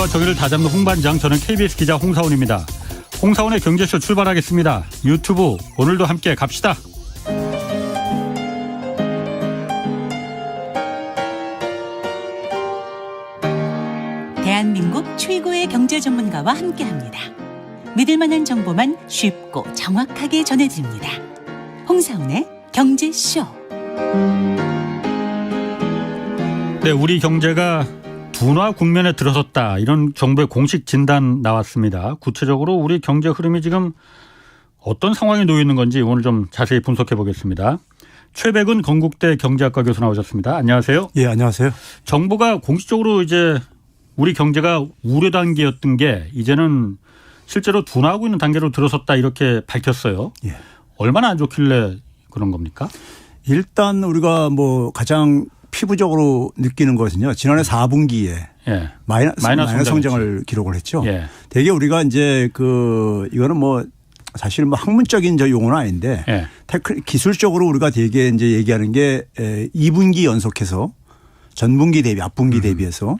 정의를 다잡는 홍반장, 저는 KBS 기자 홍사원입니다. 홍사원의 경제쇼 출발하겠습니다. 유튜브 오늘도 함께 갑시다. 대한민국 최고의 경제 전문가와 함께합니다. 믿을 만한 정보만 쉽고 정확하게 전해드립니다. 홍사원의 경제쇼. 네, 우리 경제가 둔화 국면에 들어섰다, 이런 정부의 공식 진단 나왔습니다. 구체적으로 우리 경제 흐름이 지금 어떤 상황에 놓여 있는 건지 오늘 좀 자세히 분석해 보겠습니다. 최백은 건국대 경제학과 교수 나오셨습니다. 안녕하세요. 예, 안녕하세요. 정부가 공식적으로 이제 우리 경제가 우려 단계였던 게 이제는 실제로 둔화하고 있는 단계로 들어섰다, 이렇게 밝혔어요. 예. 얼마나 안 좋길래 그런 겁니까? 일단 우리가 가장 피부적으로 느끼는 것은요, 지난해 4분기에 예. 마이너스 성장을 기록을 했죠. 예. 되게 우리가 이제 이거는 사실 학문적인 용어는 아닌데, 예. 기술적으로 우리가 되게 이제 얘기하는 게 2분기 연속해서 전분기 대비, 앞분기 대비해서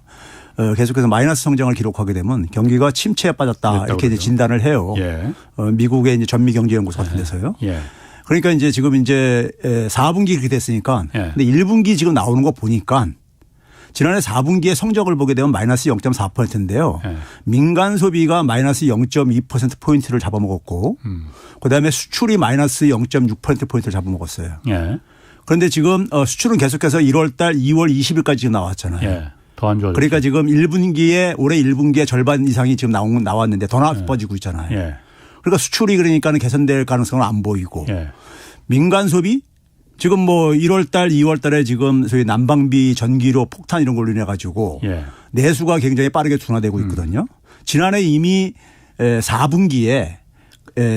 계속해서 마이너스 성장을 기록하게 되면 경기가 침체에 빠졌다, 이렇게 이제 진단을 해요. 예. 미국의 이제 전미경제연구소 같은 데서요. 예. 그러니까 이제 지금 이제 4분기 그렇게 됐으니까. 예. 근데 1분기 지금 나오는 거 보니까 지난해 4분기의 성적을 보게 되면 마이너스 0.4%인데요. 예. 민간 소비가 마이너스 0.2%포인트를 잡아먹었고, 그다음에 수출이 마이너스 0.6%포인트를 잡아먹었어요. 예. 그런데 지금 수출은 계속해서 1월 달 2월 20일까지 지금 나왔잖아요. 예. 더 안 좋아졌어요. 그러니까 지금 올해 1분기에 절반 이상이 지금 나왔는데 더 나빠지고 있잖아요. 예. 그러니까 수출이 그러니까는 개선될 가능성은 안 보이고. 예. 민간 소비 지금 1월 달 2월 달에 지금 소위 난방비 전기료 폭탄 이런 걸로 인해 가지고 예. 내수가 굉장히 빠르게 둔화되고 있거든요. 지난해 이미 4분기에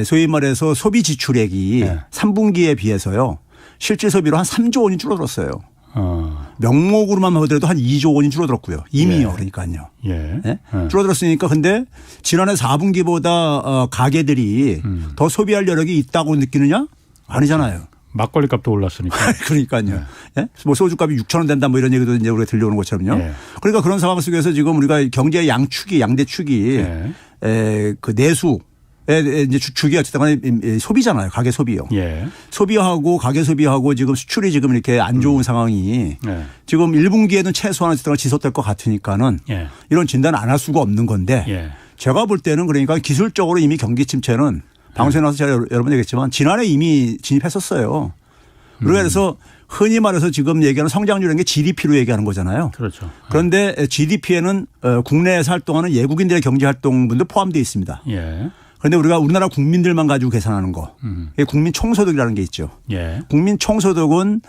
소위 말해서 소비 지출액이 예. 3분기에 비해서요, 실질 소비로 한 3조 원이 줄어들었어요. 명목으로만 보더라도 한 2조 원이 줄어들었고요. 이미요. 예. 그러니까요. 예. 네? 줄어들었으니까, 근데 지난해 4분기보다 가게들이 더 소비할 여력이 있다고 느끼느냐? 아니잖아요. 막걸리 값도 올랐으니까. 그러니까요. 예? 소주값이 6,000원 된다, 이런 얘기도 이제 우리가 들려오는 것처럼요. 예. 그러니까 그런 상황 속에서 지금 우리가 경제의 양대축이 예. 그 내수 이제 주기 어쨌든 간에 소비잖아요. 가계 소비요. 예. 소비하고 가계 소비하고 지금 수출이 지금 이렇게 안 좋은 상황이 예. 지금 지금 1분기에는 최소한 어쨌든 지속될 것 같으니까는 예. 이런 진단을 안 할 수가 없는 건데, 예. 제가 볼 때는 그러니까 기술적으로 이미 경기 침체는 방송에 나와서 제가 여러 번 얘기했지만 지난해 이미 진입했었어요. 우리가 그래서 흔히 말해서 지금 얘기하는 성장률이라는 게 GDP로 얘기하는 거잖아요. 그렇죠. 그런데 GDP에는 국내에서 활동하는 외국인들의 경제활동분도 포함되어 있습니다. 예. 그런데 우리가 우리나라 국민들만 가지고 계산하는 거, 이게 국민 총소득이라는 게 있죠. 예. 국민 총소득은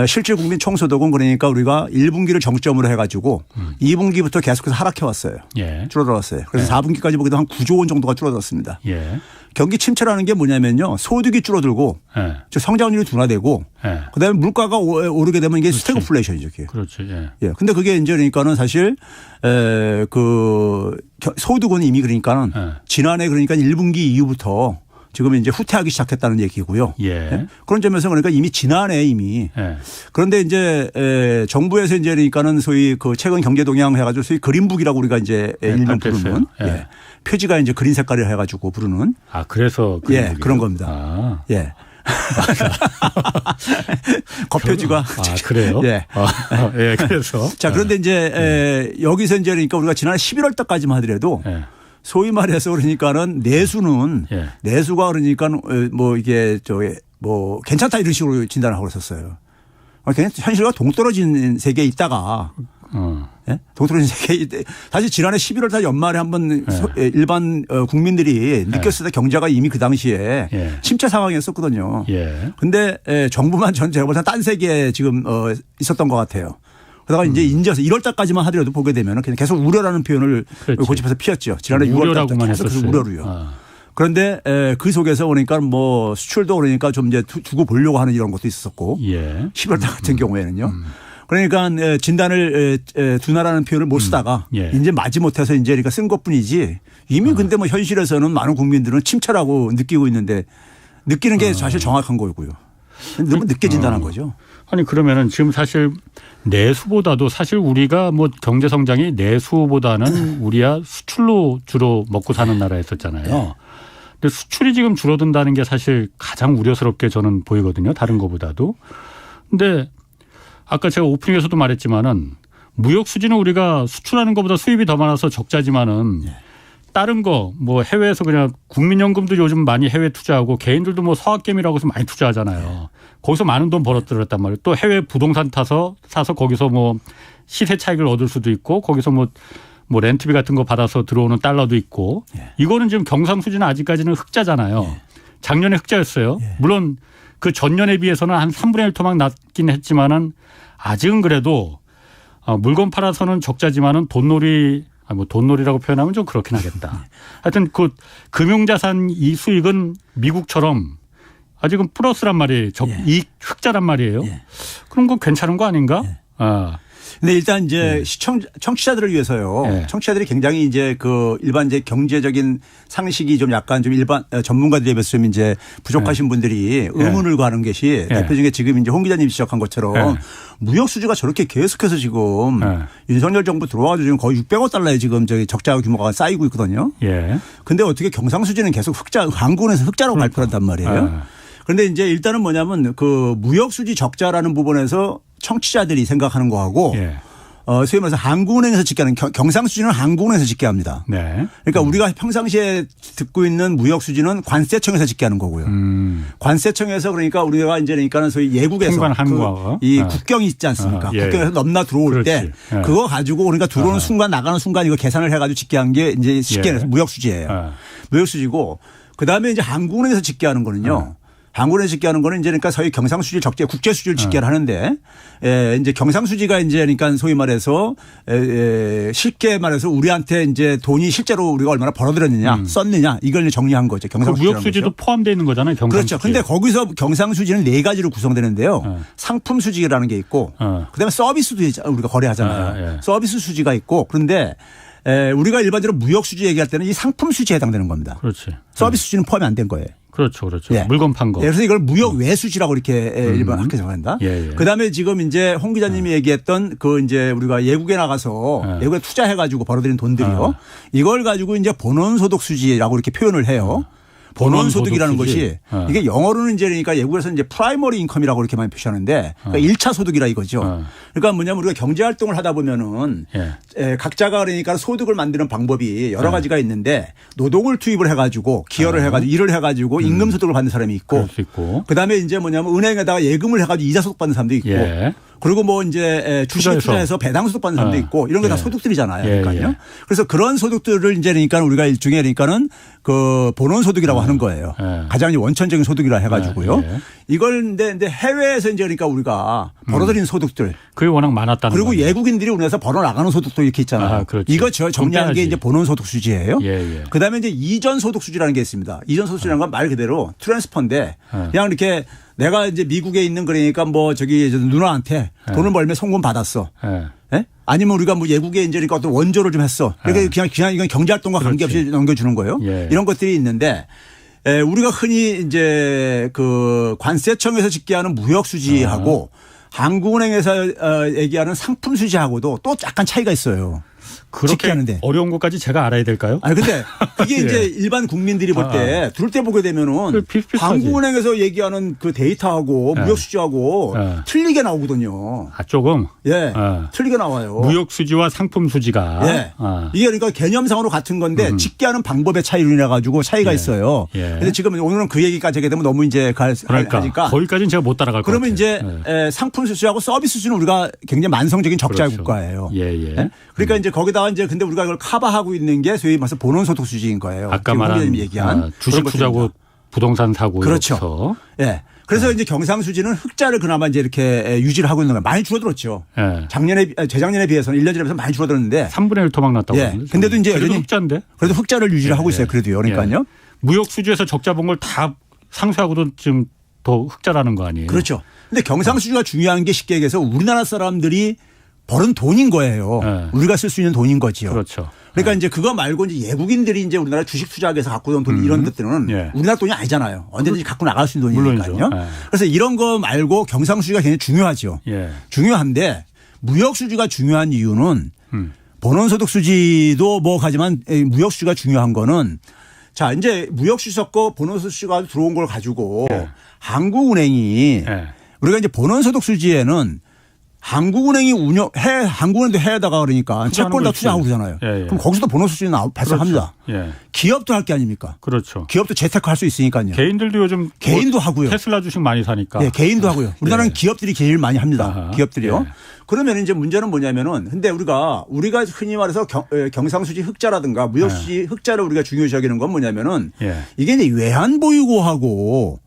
실질 국민 총소득은 그러니까 우리가 1분기를 정점으로 해가지고 2분기부터 계속해서 하락해 왔어요. 예. 줄어들었어요. 그래서 4분기까지 보게 되면 한 9조 원 정도가 줄어들었습니다. 예. 경기 침체라는 게 뭐냐면요, 소득이 줄어들고 예. 즉 성장률이 둔화되고, 예. 그다음에 물가가 오르게 되면 이게 스태그플레이션이죠. 그게. 그렇죠. 예. 예. 근데 그게 이제 그러니까는 사실 소득은 이미 그러니까는 예. 지난해 그러니까 1분기 이후부터 지금 이제 후퇴하기 시작했다는 얘기고요. 예. 예? 그런 점에서 그러니까 이미 지난해 이미. 예. 그런데 이제 정부에서 이제 그러니까는 소위 최근 경제 동향 해가지고 소위 그린북이라고 우리가 이제 일명 부르는 예. 표지가 이제 그린 색깔을 해가지고 부르는. 아, 그래서 그런 겁니다. 아. 예. 겉표지가. 그래요? 예. 예, 그래서. 자, 그런데 이제 여기서 이제 그러니까 우리가 지난해 11월 달까지만 하더라도 예. 소위 말해서 그러니까는 내수는 내수가 그러니까 이게 괜찮다 이런 식으로 진단을 하고 있었어요. 현실과 동떨어진 세계에 있다가 예? 동떨어진 세계에 사실 지난해 11월 달 연말에 한번 일반 국민들이 느꼈을 때 경제가 이미 그 당시에 침체 상황이었었거든요. 그런데 정부만 제가 볼 때는 딴 세계에 지금 있었던 것 같아요. 그러다가 이제 인제서 1월 달까지만 하더라도 보게 되면 그냥 계속 우려라는 표현을 고집해서 피웠죠. 지난해 6월 달부터 계속 우려로요. 그런데 그 속에서 그러니까 수출도 그러니까 좀 이제 두고 보려고 하는 이런 것도 있었고, 11월 달 같은 경우에는요. 그러니까 진단을 둔화라는 표현을 못 쓰다가 이제 마지못해서 이제 그러니까 쓴 것뿐이지, 이미 근데 현실에서는 많은 국민들은 침체라고 느끼고 있는데, 느끼는 게 사실 정확한 거고요. 너무 늦게 진단한 거죠. 아니 그러면은 지금 사실 내수보다도 사실 우리가 뭐 경제 성장이 내수보다는 우리야 수출로 주로 먹고 사는 나라였었잖아요. 네. 근데 수출이 지금 줄어든다는 게 사실 가장 우려스럽게 저는 보이거든요. 다른 것보다도. 근데 아까 제가 오프닝에서도 말했지만은 무역 수지는 우리가 수출하는 것보다 수입이 더 많아서 적자지만은 다른 거 뭐 해외에서 그냥 국민연금도 요즘 많이 해외 투자하고 개인들도 뭐 서학개미라고 해서 많이 투자하잖아요. 거기서 많은 돈 벌어들였단 말이에요. 또 해외 부동산 사서 거기서 뭐 시세 차익을 얻을 수도 있고 거기서 뭐 렌트비 같은 거 받아서 들어오는 달러도 있고 이거는 지금 경상수지는 아직까지는 흑자잖아요. 작년에 흑자였어요. 물론 그 전년에 비해서는 한 3분의 1 토막 낮긴 했지만은 아직은 그래도 물건 팔아서는 적자지만은 돈놀이라고 표현하면 좀 그렇긴 하겠다. 하여튼 그 금융자산 이 수익은 미국처럼 아직은 플러스란 말이에요. 이익 흑자란 말이에요. 그런 거 괜찮은 거 아닌가? 근데 일단 이제 청취자들을 위해서요. 청취자들이 굉장히 이제 그 일반 이제 경제적인 상식이 좀 약간 좀 일반 전문가들에 비해서 좀 이제 부족하신 분들이 의문을 가는 것이 대표적인 지금 이제 홍 기자님이 지적한 것처럼 무역 수지가 저렇게 계속해서 지금 윤석열 정부 들어와가지고 지금 거의 600억 달러에 지금 저기 적자 규모가 쌓이고 있거든요. 근데 어떻게 경상수지는 계속 한국은에서 흑자라고 발표를 한단 말이에요. 그런데 이제 일단은 뭐냐면 그 무역 수지 적자라는 부분에서 청취자들이 생각하는 거하고 소위 말해서 한국은행에서 집계하는 경상수지는 한국은행에서 집계합니다. 그러니까 우리가 평상시에 듣고 있는 무역수지는 관세청에서 집계하는 거고요. 관세청에서 그러니까 우리가 이제 그러니까는 소위 예국에서 이 국경이 있지 않습니까? 국경에서 넘나 들어올 때 그거 가지고 그러니까 들어오는 순간 나가는 순간 이거 계산을 해가지고 집계한 게 이제 쉽게 무역수지예요. 무역수지고 그다음에 이제 한국은행에서 집계하는 거는요. 한국은행에서 집계하는 거는 이제 그러니까 소위 경상수지 적재 국제수지를 집계를 하는데 이제 경상수지가 이제 그러니까 소위 말해서 쉽게 말해서 우리한테 이제 돈이 실제로 우리가 얼마나 벌어들였느냐 썼느냐 이걸 이제 정리한 거죠. 경상수지라는 무역수지도 포함되어 있는 거잖아요. 경상수지. 그렇죠. 근데 거기서 경상수지는 4가지로 구성되는데요. 상품수지라는 게 있고 그다음에 서비스도 우리가 거래하잖아요. 서비스 수지가 있고 그런데 우리가 일반적으로 무역수지 얘기할 때는 이 상품수지에 해당되는 겁니다. 그렇지. 서비스 수지는 포함이 안 된 거예요. 그렇죠. 물건 판 거. 그래서 이걸 무역 외수지라고 이렇게 일반 학교에서 한다. 그다음에 지금 이제 홍 기자님이 얘기했던 그 이제 우리가 예국에 나가서 예국에 투자해가지고 벌어들인 돈들이요. 이걸 가지고 이제 본원소득 수지라고 이렇게 표현을 해요. 본원소득이라는 것이 이게 영어로는 이제 그러니까 외국에서 이제 프라이머리 인컴이라고 이렇게 많이 표시하는데 그러니까 1차 소득이라 이거죠. 그러니까 뭐냐면 우리가 경제 활동을 하다 보면은 각자가 그러니까 소득을 만드는 방법이 여러 가지가 있는데 노동을 투입을 해가지고 기여를 해가지고 일을 해가지고 임금 소득을 받는 사람이 있고 그다음에 이제 뭐냐면 은행에다가 예금을 해가지고 이자 소득 받는 사람도 있고 그리고 뭐 이제 주식에 투자해서 배당 소득 받는 사람도 있고 이런 게 다 소득들이잖아요. 그러니까요. 그래서 그런 소득들을 이제 그러니까 우리가 일종의 그러니까는 그 본원 소득이라고 하는 거예요. 가장 원천적인 소득이라 해가지고요. 이걸 근데 해외에서 이제 그러니까 우리가 벌어들인 소득들. 그게 워낙 많았다는 그리고 거죠. 예국인들이 우리나라에서 벌어 나가는 소득도 이렇게 있잖아요. 이거 정리하는 게 이제 본원 소득 수지예요. 그다음에 이제 이전 소득 수지라는 게 있습니다. 이전 소득 수지라는 건 말 그대로 트랜스퍼인데 그냥 이렇게 내가 이제 미국에 있는 그러니까 뭐 저기 누나한테 돈을 벌면 송금 받았어. 아니면 우리가 뭐 예국에 이제 그러니까 어떤 원조를 좀 했어. 그러니까 그냥 이건 경제활동과 관계없이 넘겨주는 거예요. 이런 것들이 있는데 우리가 흔히 이제 그 관세청에서 집계하는 무역수지하고 한국은행에서 얘기하는 상품수지하고도 또 약간 차이가 있어요. 그렇게 하는데. 어려운 것까지 제가 알아야 될까요? 아니 근데 그게 이제 일반 국민들이 볼 때 들을 때 보게 되면은 한국은행에서 얘기하는 그 데이터하고 무역수지하고 틀리게 나오거든요. 조금. 틀리게 나와요. 무역수지와 상품수지가. 이게 그러니까 개념상으로 같은 건데 집계하는 방법의 차이로 인해 가지고 차이가 있어요. 근데 지금 오늘은 그 얘기까지 하게 되면 너무 이제 하니까 거기까지는 제가 못 따라갈 것 같아요. 그러면 이제 상품수지하고 서비스수지는 우리가 굉장히 만성적인 적자의 국가예요. 그러니까 이제 거기다가 이제 근데 우리가 이걸 커버하고 있는 게 소위 말해서 본원소득 수지인 거예요. 아까 말한 얘기한 주식 투자고 부동산 사고. 그렇죠. 그래서 이제 경상수지는 흑자를 그나마 이제 이렇게 유지를 하고 있는 거예요. 많이 줄어들었죠. 재작년에 비해서는 1년 전에 비해서 많이 줄어들었는데 3분의 1 토막 났다고. 근데도 이제 그래도 흑자인데. 그래도 흑자를 유지를 하고 있어요. 그래도요. 그러니까요. 무역수지에서 적자 본 걸 다 상쇄하고도 지금 더 흑자라는 거 아니에요? 그렇죠. 근데 경상수지가 중요한 게 쉽게 얘기해서 우리나라 사람들이 벌은 돈인 거예요. 네. 우리가 쓸 수 있는 돈인 거지요. 그렇죠. 그러니까 이제 그거 말고 이제 외국인들이 이제 우리나라 주식 투자하기 위해서 갖고 온 돈 이런 것들은 예. 우리나라 돈이 아니잖아요. 언제든지 갖고 나갈 수 있는 돈이니까요. 물론이죠. 예. 그래서 이런 거 말고 경상수지가 굉장히 중요하죠. 예. 중요한데 무역수지가 중요한 이유는 본원소득 수지도 뭐 하지만 무역수지가 중요한 거는 자 이제 무역수지 섞고 본원소득 수지가 들어온 걸 가지고 예. 한국은행이 예. 우리가 이제 본원소득 수지에는 한국은행이 한국은행도 해에다가 그러니까 채권을 다 투자하고 그러잖아요. 예, 예. 그렇죠. 그럼 거기서도 보너스 수준이 발생합니다. 예. 기업도 할 게 아닙니까? 그렇죠. 기업도 재테크 할 수 있으니까요. 개인들도 요즘 개인도 하고요. 테슬라 주식 많이 사니까. 네, 개인도 하고요. 우리나라는 예. 기업들이 제일 많이 합니다. 아하. 기업들이요. 예. 그러면 이제 문제는 뭐냐면은 근데 우리가 흔히 말해서 경상수지 흑자라든가 무역수지 흑자를 우리가 중요시 여기는 건 뭐냐면은 예. 이게 이제 외환보유고하고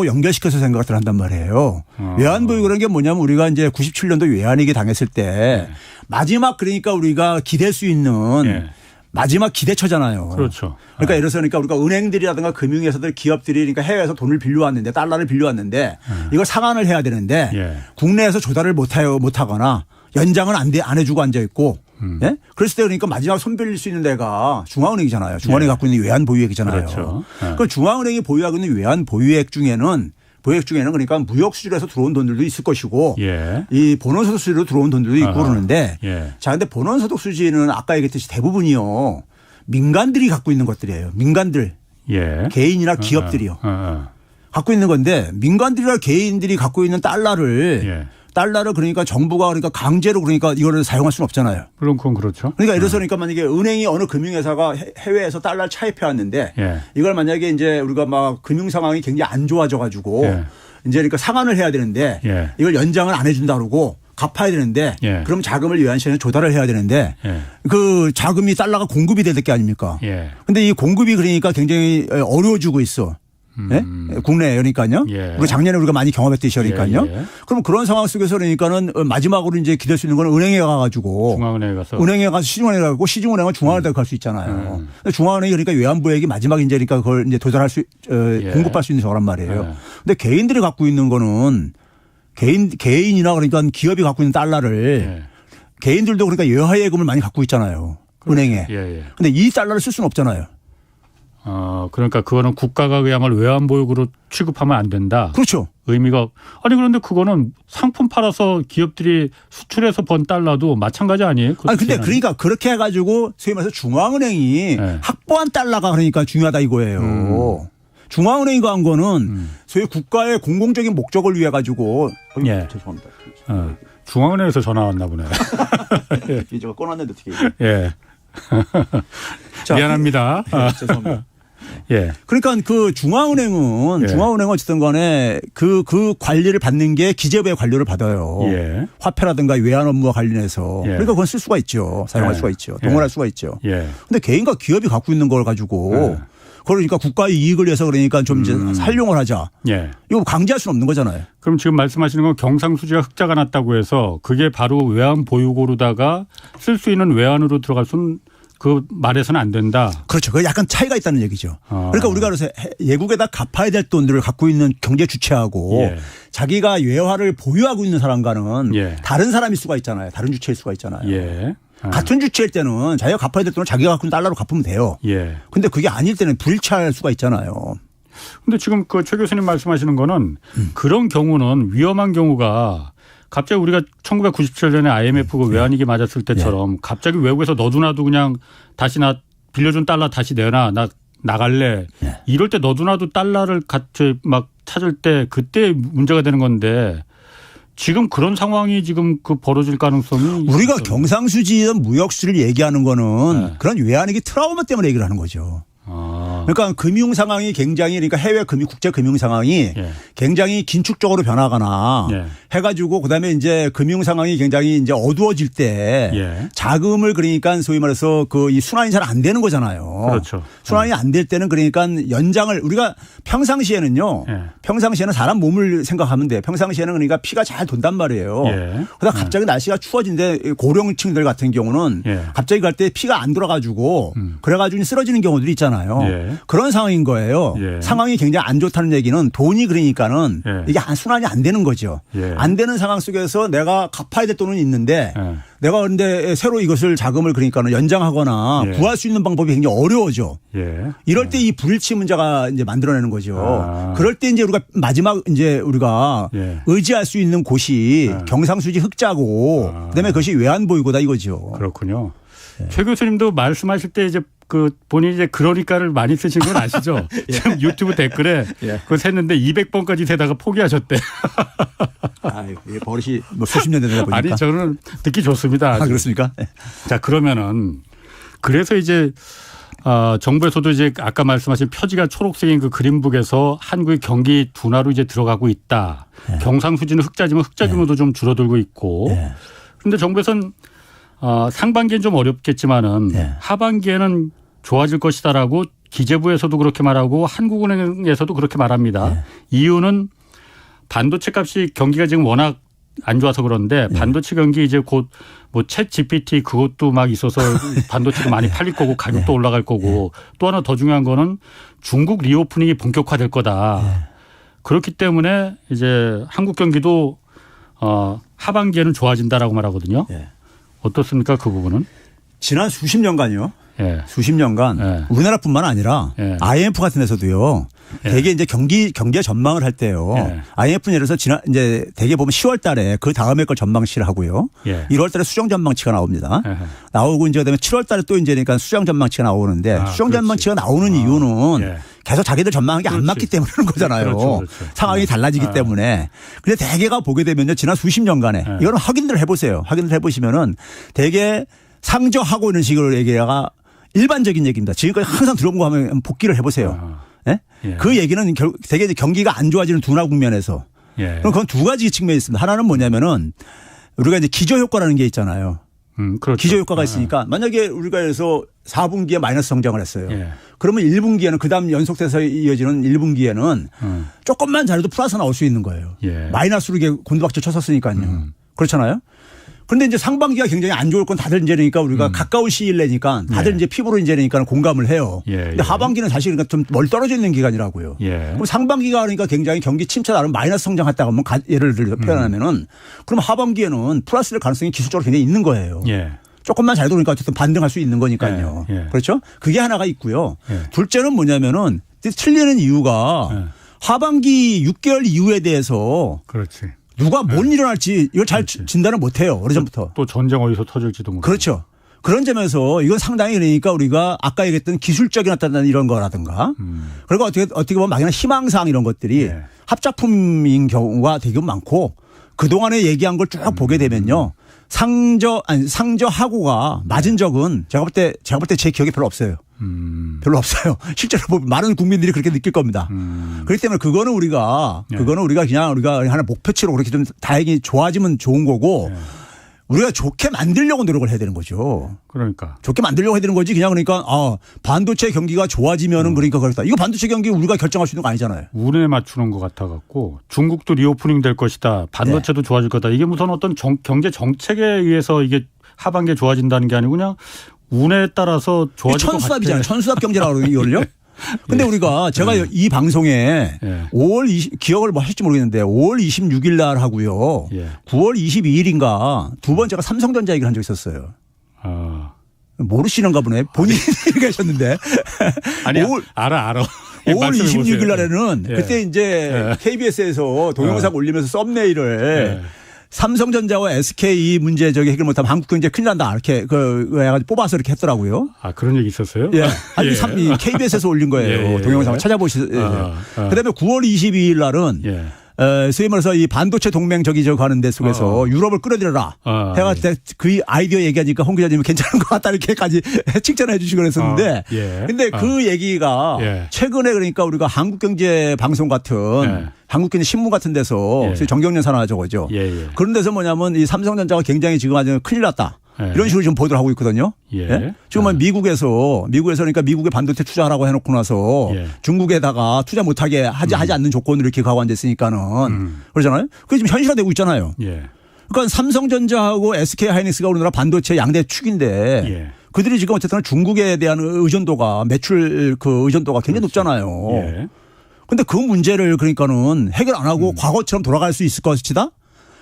연결시켜서 생각을 한단 말이에요. 외환보유고라는 게 뭐냐면 우리가 이제 97년도 외환위기 당했을 때 마지막 그러니까 우리가 기댈 수 있는 예. 마지막 기대처잖아요. 그렇죠. 그러니까 예를 들어서 그러니까 우리가 은행들이라든가 금융회사들 기업들이 그러니까 해외에서 돈을 빌려왔는데 달러를 빌려왔는데 이걸 상환을 해야 되는데 예. 국내에서 조달을 못하거나 연장은 안 해주고 앉아 있고 예? 그랬을 때 그러니까 마지막 손 빌릴 수 있는 데가 중앙은행이잖아요. 중앙은행이 갖고 있는 외환 보유액이잖아요. 그렇죠. 예. 그 중앙은행이 보유하고 있는 외환 보유액 중에는 그러니까 무역 수지로해서 들어온 돈들도 있을 것이고 예. 이 본원소득 수지로 들어온 돈들도 있고 그러는데 예. 자 근데 본원소득 수지는 아까 얘기했듯이 대부분이요 민간들이 갖고 있는 것들이에요. 민간들 예. 개인이나 기업들이요. 갖고 있는 건데 민간들이나 개인들이 갖고 있는 달러를 그러니까 정부가 그러니까 강제로 그러니까 이거를 사용할 수는 없잖아요. 물론 그건 그렇죠. 그러니까 예를 들어서 그러니까 만약에 은행이 어느 금융회사가 해외에서 달러를 차입해 왔는데 예. 이걸 만약에 이제 우리가 막 금융 상황이 굉장히 안 좋아져 가지고 예. 이제 그러니까 상환을 해야 되는데 예. 이걸 연장을 안 해준다 그러고 갚아야 되는데 예. 그럼 자금을 외환시장에 조달을 해야 되는데 예. 그 자금이 달러가 공급이 될 게 아닙니까? 예. 근데 이 공급이 그러니까 굉장히 어려워지고 있어. 예? 국내에 그러니까요. 예. 우리 작년에 우리가 많이 경험했듯이 그러니까요. 예. 그럼 그런 상황 속에서 그러니까는 마지막으로 이제 기댈 수 있는 건 은행에 가가지고 중앙은행에 가서 시중은행에 가고 시중은행은 중앙은행 갈 수 있잖아요. 근데 중앙은행이 그러니까 외환보액이 마지막 이제 그러니까 그걸 이제 도달할 수 공급할 수 있는 저란 말이에요. 근데 개인들이 갖고 있는 거는 개인이나 그러니까 기업이 갖고 있는 달러를 개인들도 그러니까 예화예금을 많이 갖고 있잖아요. 은행에. 근데 이 달러를 쓸 수는 없잖아요. 그러니까 그거는 국가가 그야말로 외환보육으로 취급하면 안 된다. 그렇죠. 의미가 아니 그런데 그거는 상품 팔아서 기업들이 수출해서 번 달러도 마찬가지 아니에요? 아니 근데 그러니까 그렇게 해가지고 소위 말해서 중앙은행이 확보한 달러가 그러니까 중요하다 이거예요. 중앙은행이 한 거는 소위 국가의 공공적인 목적을 위해 가지고 죄송합니다. 중앙은행에서 전화 왔나 보네. 이제 꺼놨는데 어떻게? 예. 자, 미안합니다. 죄송합니다. 예. 그러니까 그 중앙은행은 어쨌든 간에 그 관리를 받는 게 기재부의 관료를 받아요. 화폐라든가 외환 업무와 관련해서. 그러니까 그건 쓸 수가 있죠. 사용할 수가 있죠. 동원할 수가 있죠. 근데 개인과 기업이 갖고 있는 걸 가지고 그러니까 국가의 이익을 위해서 그러니까 좀 이제 활용을 하자. 이거 강제할 수는 없는 거잖아요. 그럼 지금 말씀하시는 건 경상수지가 흑자가 났다고 해서 그게 바로 외환 보유고로다가 쓸 수 있는 외환으로 들어갈 수는 그 말에서는 안 된다. 그렇죠. 그 약간 차이가 있다는 얘기죠. 그러니까 우리가 그래서 외국에다 갚아야 될 돈들을 갖고 있는 경제 주체하고 자기가 외화를 보유하고 있는 사람과는 다른 사람일 수가 있잖아요. 다른 주체일 수가 있잖아요. 같은 주체일 때는 자기가 갚아야 될 돈을 자기가 갖고 있는 달러로 갚으면 돼요. 근데 그게 아닐 때는 불일치할 수가 있잖아요. 근데 지금 그 최 교수님 말씀하시는 거는 그런 경우는 위험한 경우가 갑자기 우리가 1997년에 IMF 그 외환위기 맞았을 때처럼 갑자기 외국에서 너도나도 그냥 다시 나 빌려준 달러 다시 내놔 나 나갈래 이럴 때 너도나도 달러를 같이 막 찾을 때 그때 문제가 되는 건데 지금 그런 상황이 지금 그 벌어질 가능성이 우리가 경상수지든 무역수지를 얘기하는 거는 그런 외환위기 트라우마 때문에 얘기를 하는 거죠. 그러니까 금융 상황이 굉장히 그러니까 해외 국제 금융 상황이 굉장히 긴축적으로 변하거나 해가지고 그다음에 이제 금융 상황이 굉장히 이제 어두워질 때 자금을 그러니까 소위 말해서 그 이 순환이 잘 안 되는 거잖아요. 그렇죠. 순환이 안 될 때는 그러니까 연장을 우리가 평상시에는요. 평상시에는 사람 몸을 생각하면 돼. 평상시에는 그러니까 피가 잘 돈단 말이에요. 그러다 갑자기 날씨가 추워진데 고령층들 같은 경우는 갑자기 갈 때 피가 안 돌아가지고 그래가지고 쓰러지는 경우들이 있잖아요. 그런 상황인 거예요. 예. 상황이 굉장히 안 좋다는 얘기는 돈이 그러니까는 예. 이게 순환이 안 되는 거죠. 예. 안 되는 상황 속에서 내가 갚아야 될 돈은 있는데 예. 내가 그런데 새로 이것을 자금을 그러니까는 연장하거나 예. 구할 수 있는 방법이 굉장히 어려워져. 예. 이럴 때 이 불일치 문제가 이제 만들어내는 거죠. 아. 그럴 때 이제 우리가 마지막 이제 우리가 예. 의지할 수 있는 곳이 경상수지 흑자고 그다음에 그것이 외환보유고다 이거죠. 그렇군요. 최 교수님도 말씀하실 때 이제 그 본인이 이제 그러니까를 많이 쓰신 건 아시죠? 지금 유튜브 댓글에 그거 샜는데 200번까지 세다가 포기하셨대. 이게 버릇이 뭐 수십 년 되다 보니까. 아니 저는 듣기 좋습니다. 아주. 그렇습니까? 자 그러면은 그래서 이제 정부에서도 이제 아까 말씀하신 표지가 초록색인 그 그린북에서 한국의 경기 둔화로 이제 들어가고 있다. 경상수지는 흑자지만 흑자 규모도 좀 줄어들고 있고. 그런데 정부에서는 상반기엔 좀 어렵겠지만은 하반기에는 좋아질 것이다라고 기재부에서도 그렇게 말하고 한국은행에서도 그렇게 말합니다. 이유는 반도체 값이 경기가 지금 워낙 안 좋아서 그런데 반도체 경기 이제 곧 뭐 챗 GPT 그것도 막 있어서 반도체도 많이 팔릴 거고 가격도 올라갈 거고 또 하나 더 중요한 거는 중국 리오프닝이 본격화될 거다. 그렇기 때문에 이제 한국 경기도 하반기에는 좋아진다라고 말하거든요. 어떻습니까 그 부분은? 지난 수십 년간요. 예. 수십 년간 우리나라뿐만 아니라 IMF 같은 데서도요. 대개 이제 경제 전망을 할 때요. IMF는 예를 들어서 이제 대개 보면 10월 달에 그 다음에 걸 전망치를 하고요. 1월 달에 수정 전망치가 나옵니다. 나오고 이제 그다음에 7월 달에 또 이제 그러니까 수정 전망치가 나오는데 수정 전망치가 나오는 이유는 계속 자기들 전망한 게 안 맞기 때문에 그런 거잖아요. 그렇죠. 상황이 달라지기 때문에. 근데 대개가 보게 되면요. 지난 수십 년간에 이거는 확인을 해보세요. 확인을 해보시면은 대개 상저하고 이런 식으로 얘기가 일반적인 얘기입니다. 지금까지 항상 들어본 거 하면 복기를 해보세요. 그 얘기는 되게 경기가 안 좋아지는 둔화 국면에서. 그럼 그건 두 가지 측면이 있습니다. 하나는 뭐냐면은 우리가 이제 기저효과라는 게 있잖아요. 그렇죠. 기저효과가 있으니까 만약에 우리가 해서 4분기에 마이너스 성장을 했어요. 그러면 1분기에는 그다음 연속돼서 이어지는 1분기에는 조금만 잘해도 플러스 나올 수 있는 거예요. 마이너스로 이게 곤두박질 쳤었으니까요. 그렇잖아요. 그런데 이제 상반기가 굉장히 안 좋을 건 다들 이제 그러니까 우리가 가까운 시일 내니까 다들 이제 피부로 이제 그러니까 공감을 해요. 근데 하반기는 사실 그러니까 좀 멀리 떨어져 있는 기간이라고요. 그럼 상반기가 그러니까 굉장히 경기 침체 나름 마이너스 성장했다고 하면 예를 들어 표현하면은 그럼 하반기에는 플러스될 가능성이 기술적으로 굉장히 있는 거예요. 조금만 잘 돌으니까 어쨌든 반등할 수 있는 거니까요. 그렇죠? 그게 하나가 있고요. 둘째는 뭐냐면은 틀리는 이유가 하반기 6개월 이후에 대해서 그렇지. 누가 뭘 일어날지 이걸 잘 진단을 못 해요. 오래전부터. 또 전쟁 어디서 터질지도 모르고. 그렇죠. 그런 점에서 이건 상당히 그러니까 우리가 아까 얘기했던 기술적인 어떤 이런 거라든가 그리고 어떻게 보면 막연한 희망사항 이런 것들이 합작품인 경우가 되게 많고 그동안에 얘기한 걸 쭉 보게 되면요. 상저하고가 맞은 적은 제가 볼 때 제 기억에 별로 없어요. 별로 없어요. 실제로 많은 국민들이 그렇게 느낄 겁니다. 그렇기 때문에 그거는 우리가 그냥 우리가 하나 목표치로 그렇게 좀 다행히 좋아지면 좋은 거고 우리가 좋게 만들려고 노력을 해야 되는 거죠. 그러니까. 좋게 만들려고 해야 되는 거지 그냥 그러니까 반도체 경기가 좋아지면은 그러니까 그렇다. 이거 반도체 경기 우리가 결정할 수 있는 거 아니잖아요. 운에 맞추는 것 같아 갖고 중국도 리오프닝 될 것이다. 반도체도 좋아질 거다. 이게 무슨 어떤 경제 정책에 의해서 이게 하반기에 좋아진다는 게 아니고 그냥 운에 따라서 좋아질 것 같아요. 천수답이잖아요. 천수답 경제라고 그러는 이거를요. 근데 우리가 제가 이 방송에 5월 기억을 뭐 하실지 모르겠는데 5월 26일 날 하고요. 9월 22일인가 두 번 제가 삼성전자 얘기를 한 적이 있었어요. 모르시는가 보네. 본인이 얘기하셨는데. 아니, 알아. 5월 26일 날에는 그때 이제 KBS에서 동영상 올리면서 썸네일을 삼성전자와 SK 문제 해결 못하면 한국 경제 큰일 난다. 이렇게 해가지고 뽑아서 이렇게 했더라고요. 그런 얘기 있었어요? 아니, KBS에서 올린 거예요. 동영상을 찾아보시죠. 그다음에 9월 22일 날은 소위 말해서 이 반도체 동맹 가는 데 속에서 유럽을 끌어들여라. 해가 그 아이디어 얘기하니까 홍 기자님은 괜찮은 것 같다 이렇게까지 칭찬해 주시고 그랬었는데 근데 그 얘기가 최근에 그러니까 우리가 한국경제방송 같은 한국경제신문 같은 데서 정경련 산하 저거죠. 그런 데서 뭐냐면 이 삼성전자가 굉장히 지금 아주 큰일 났다. 이런 식으로 지금 보도를 하고 있거든요. 지금은 미국에서 그러니까 미국에 반도체 투자하라고 해놓고 나서 중국에다가 투자 못하게 하지 않는 조건으로 이렇게 가고 앉았으니까는 그러잖아요. 그게 지금 현실화되고 있잖아요. 그러니까 삼성전자하고 SK 하이닉스가 우리나라 반도체 양대 축인데 그들이 지금 어쨌든 중국에 대한 의존도가 매출 그 의존도가 굉장히 높잖아요. 예. 근데 그 문제를 그러니까는 해결 안 하고 과거처럼 돌아갈 수 있을 것이다?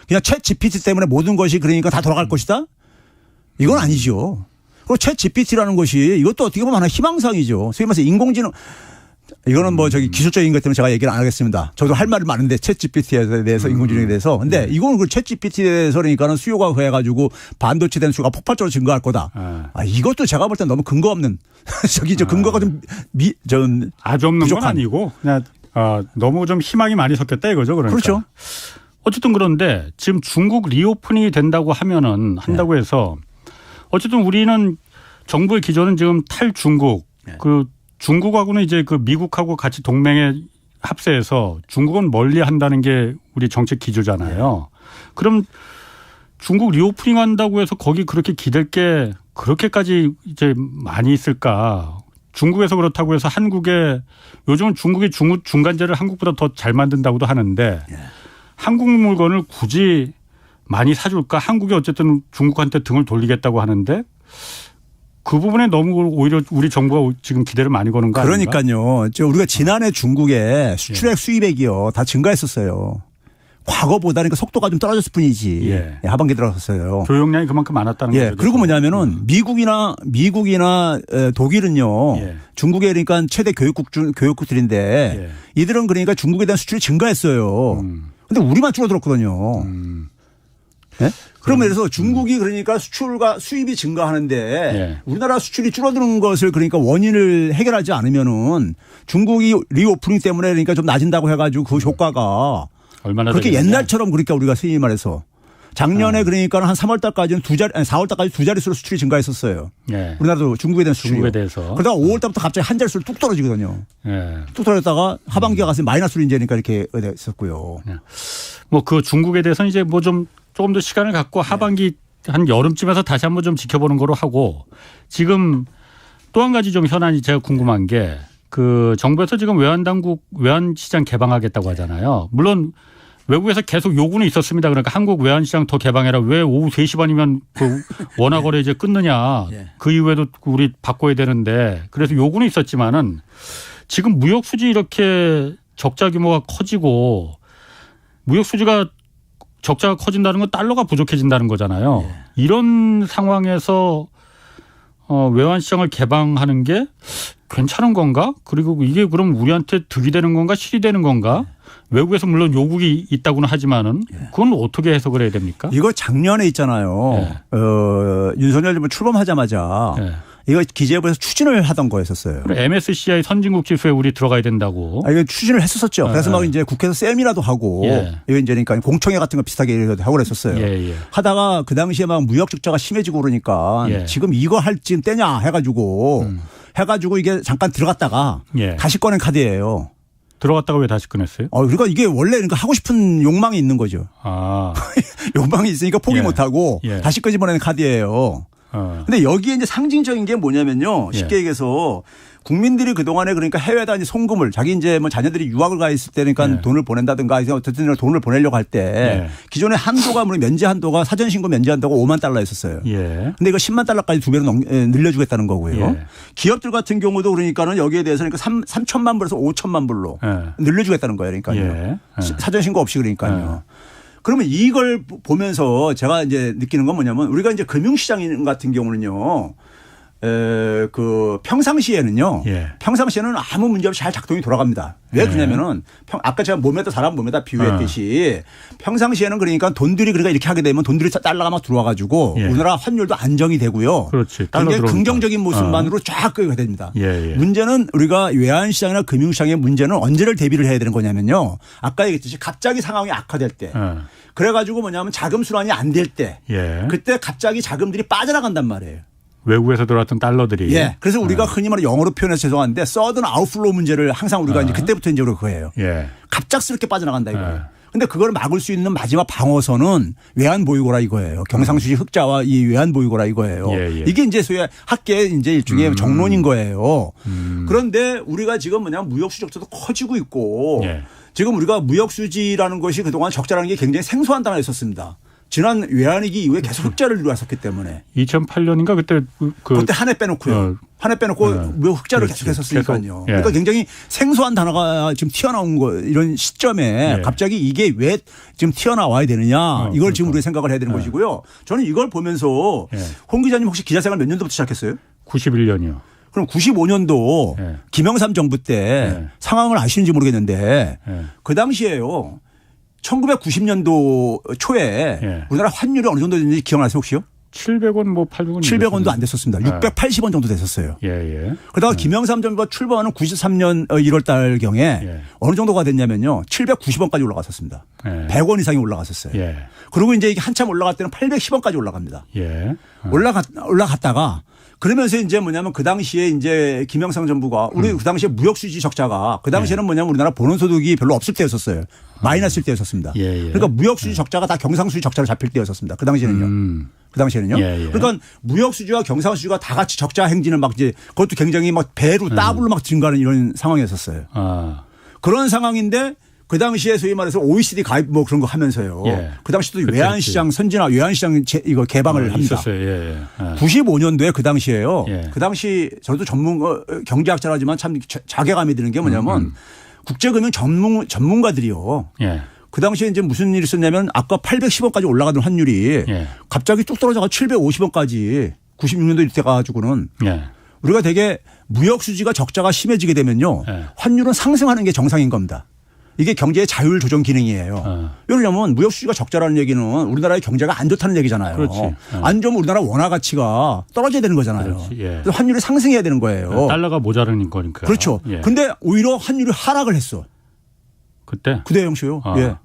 그냥 챗 GPT 때문에 모든 것이 그러니까 다 돌아갈 것이다? 이건 아니죠. 그리고 챗 GPT라는 것이 이것도 어떻게 보면 하나의 희망사항이죠. 소위 말해서 인공지능 이거는 뭐 저기 기술적인 것 때문에 제가 얘기를 안 하겠습니다. 저도 할 말이 많은데 챗 GPT에 대해서 인공지능에 대해서. 근데 이거는 그 챗 GPT에 대해서 그러니까는 수요가 해가지고 반도체 대수가 폭발적으로 증가할 거다. 이것도 제가 볼 때 너무 근거 없는 저기 저 근거가 좀 아주 없는 부족한. 건 아니고 그냥 너무 좀 희망이 많이 섞였다 이거죠. 그러니까. 그렇죠. 어쨌든 그런데 지금 중국 리오픈이 된다고 한다고 해서 어쨌든 우리는 정부의 기조는 지금 탈중국 그 중국하고는 이제 그 미국하고 같이 동맹에 합세해서 중국은 멀리 한다는 게 우리 정책 기조잖아요. 그럼 중국 리오프닝 한다고 해서 거기 그렇게 기댈 게 그렇게까지 이제 많이 있을까? 중국에서 그렇다고 해서 한국에 요즘은 중국이 중간재를 한국보다 더 잘 만든다고도 하는데 한국 물건을 굳이 많이 사줄까? 한국이 어쨌든 중국한테 등을 돌리겠다고 하는데 그 부분에 너무 오히려 우리 정부가 지금 기대를 많이 거는 거 아닌가? 그러니까요. 우리가 지난해 중국에 수출액 수입액이요. 다 증가했었어요. 과거보다 그러니까 속도가 좀 떨어졌을 뿐이지. 하반기 들어갔어요. 교역량이 그만큼 많았다는 거죠. 그리고 뭐냐면은 미국이나 독일은요. 중국의 그러니까 최대 교역국들인데 이들은 그러니까 중국에 대한 수출이 증가했어요. 근데 우리만 줄어들었거든요. 네? 그러면 그래서 중국이 그러니까 수출과 수입이 증가하는데 우리나라 수출이 줄어드는 것을 그러니까 원인을 해결하지 않으면은 중국이 리오프닝 때문에 그러니까 좀 낮은다고 해가지고 그 효과가 얼마나 그렇게 되겠냐? 옛날처럼 그러니까 우리가 소위 말해서 작년에 그러니까 한 3월 달까지는 4월 달까지 두 자릿수로 수출이 증가했었어요. 우리나라도 중국에 대한 수출이. 중국에 대해서. 그러다가 5월 달부터 갑자기 한 자릿수로 뚝 떨어지거든요. 뚝 떨어졌다가 하반기가 가서 마이너스로 이제 그러니까 이렇게 됐었고요. 뭐 그 중국에 대해서는 이제 뭐 조금 더 시간을 갖고 하반기 한 여름쯤에서 다시 한번 좀 지켜보는 거로 하고 지금 또 한 가지 좀 현안이 제가 궁금한 게 그 정부에서 지금 외환시장 개방하겠다고 하잖아요. 물론 외국에서 계속 요구는 있었습니다. 그러니까 한국 외환시장 더 개방해라. 왜 오후 3시 반이면 그 원화거래 이제 끊느냐. 그 이후에도 우리 바꿔야 되는데 그래서 요구는 있었지만은 지금 무역 수지 이렇게 적자 규모가 커지고 무역 수지가 적자가 커진다는 건 달러가 부족해진다는 거잖아요. 이런 상황에서 외환시장을 개방하는 게 괜찮은 건가? 그리고 이게 그럼 우리한테 득이 되는 건가? 실이 되는 건가? 외국에서 물론 요구가 있다고는 하지만은 그건 어떻게 해석을 해야 됩니까? 이거 작년에 있잖아요. 윤석열 정부 출범하자마자 이거 기재부에서 추진을 하던 거였었어요. MSCI 선진국 지수에 우리 들어가야 된다고. 이거 추진을 했었죠. 그래서 막 이제 국회에서 세미나도 하고 이거 이제 그러니까 공청회 같은 거 비슷하게 하고 그랬었어요. 하다가 그 당시에 막 무역 적자가 심해지고 그러니까 지금 이거 할 지금 때냐 해가지고 이게 잠깐 들어갔다가 다시 꺼낸 카드예요. 들어갔다가 왜 다시 꺼냈어요? 그러니까 이게 원래 그러니까 하고 싶은 욕망이 있는 거죠. 욕망이 있으니까 포기 못하고 다시 끄집어내는 카드예요. 근데 여기에 이제 상징적인 게 뭐냐면요. 쉽게 얘기해서 국민들이 그동안에 그러니까 해외에다 이제 송금을 자기 이제 뭐 자녀들이 유학을 가 있을 때 그러니까 돈을 보낸다든가 어쨌든 돈을 보내려고 할 때 기존의 한도가 물론 면제 한도가 사전 신고 면제 한도가 5만 달러였었어요. 근데 이거 10만 달러까지 2배로 늘려주겠다는 거고요. 기업들 같은 경우도 그러니까는 여기에 대해서 그러니까 3천만 불에서 5천만 불로 늘려주겠다는 거예요. 그러니까요. 사전 신고 없이 그러니까요. 그러면 이걸 보면서 제가 이제 느끼는 건 뭐냐면 우리가 이제 금융시장 같은 경우는요. 그 평상시에는 아무 문제 없이 잘 작동이 돌아갑니다. 왜 그러냐면은 아까 제가 사람 몸에다 비유했듯이 평상시에는 그러니까 돈들이 그러니까 이렇게 하게 되면 돈들이 달러가 막 들어와 가지고 우리나라 환율도 안정이 되고요. 그렇지. 굉장히 긍정적인 모습만으로 쫙 끌게 됩니다. 문제는 우리가 외환시장이나 금융시장의 문제는 언제를 대비를 해야 되는 거냐면요. 아까 얘기했듯이 갑자기 상황이 악화될 때 그래가지고 뭐냐면 자금 순환이 안 될 때 그때 갑자기 자금들이 빠져나간단 말이에요. 외국에서 들어왔던 달러들이. 그래서 우리가 흔히 말하는 영어로 표현해서 죄송한데 서든 아웃플로우 문제를 항상 우리가 이제 그때부터 이제 우리가 그거예요. 갑작스럽게 빠져나간다 이거예요. 근데 그걸 막을 수 있는 마지막 방어선은 외환 보유고라 이거예요. 경상수지 흑자와 이 외환 보유고라 이거예요. 이게 이제 소위 학계의 이제 일종의 정론인 거예요. 그런데 우리가 지금 뭐냐면 무역 수적자도 커지고 있고 지금 우리가 무역 수지라는 것이 그동안 적자라는 게 굉장히 생소한 단어였었습니다. 지난 외환위기 이후에 계속 흑자를 이루었었기 때문에 2008년인가 그때 그때 한 해 빼놓고요. 한 해 빼놓고 뭐 흑자를 계속 했었으니까요. 예. 그러니까 굉장히 생소한 단어가 지금 튀어나온 거 이런 시점에 예. 갑자기 이게 왜 지금 튀어나와야 되느냐 이걸 지금 우리가 생각을 해야 되는 예. 것이고요. 저는 이걸 보면서 예. 홍 기자님 혹시 기자생활 몇 년도부터 시작했어요? 91년이요. 그럼 95년도 예. 김영삼 정부 때 예. 상황을 아시는지 모르겠는데 예. 그 당시에요. 1990년도 초에 예. 우리나라 환율이 어느 정도 됐는지 기억나세요 혹시요? 700원 뭐 800원 700원도 안 됐었습니다. 680원 정도 됐었어요. 예, 예. 그러다가 김영삼 정부가 출범하는 93년 1월 달경에 예. 어느 정도가 됐냐면요. 790원까지 올라갔었습니다. 예. 100원 이상이 올라갔었어요. 예. 그리고 이제 이게 한참 올라갈 때는 810원까지 올라갑니다. 예. 올라갔다가 그러면서 이제 뭐냐면 그 당시에 이제 김영삼 정부가 우리 그 당시에 무역수지 적자가 그 당시에는 뭐냐면 우리나라 본원소득이 별로 없을 때였었어요. 마이너스일 때였었습니다. 예, 예. 그러니까 무역수지 적자가 다 경상수지 적자로 잡힐 때였었습니다. 그 당시에는요. 그 당시에는요. 예, 예. 그러니까 무역수지와 경상수지가 다 같이 적자 행진을 막 이제 그것도 굉장히 막 배로 더블로 막 증가하는 이런 상황이었었어요. 아. 그런 상황인데 그 당시에 소위 말해서 OECD 가입 뭐 그런 거 하면서요. 예. 그 당시도 그치, 외환시장 선진화 외환시장 이거 개방을 합니다. 있었어요. 예, 예. 95년도에 그 당시에요. 예. 그 당시 저도 경제학자라지만 참 자괴감이 드는 게 뭐냐면 국제금융 전문가들이요. 예. 그 당시에 이제 무슨 일이 있었냐면 아까 810원까지 올라가던 환율이 예. 갑자기 뚝 떨어져가 750원까지 96년도 이때 가지고는 예. 우리가 되게 무역 수지가 적자가 심해지게 되면요. 예. 환율은 상승하는 게 정상인 겁니다. 이게 경제의 자율 조정 기능이에요. 왜냐하면 무역 수지가 적자라는 얘기는 우리나라의 경제가 안 좋다는 얘기잖아요. 그렇지. 안 좋으면 우리나라 원화 가치가 떨어져야 되는 거잖아요. 그렇지. 예. 그래서 환율이 상승해야 되는 거예요. 달러가 모자라는 거니까. 그렇죠. 예. 근데 오히려 환율이 하락을 했어. 그때 그대영 씨요. 아. 예.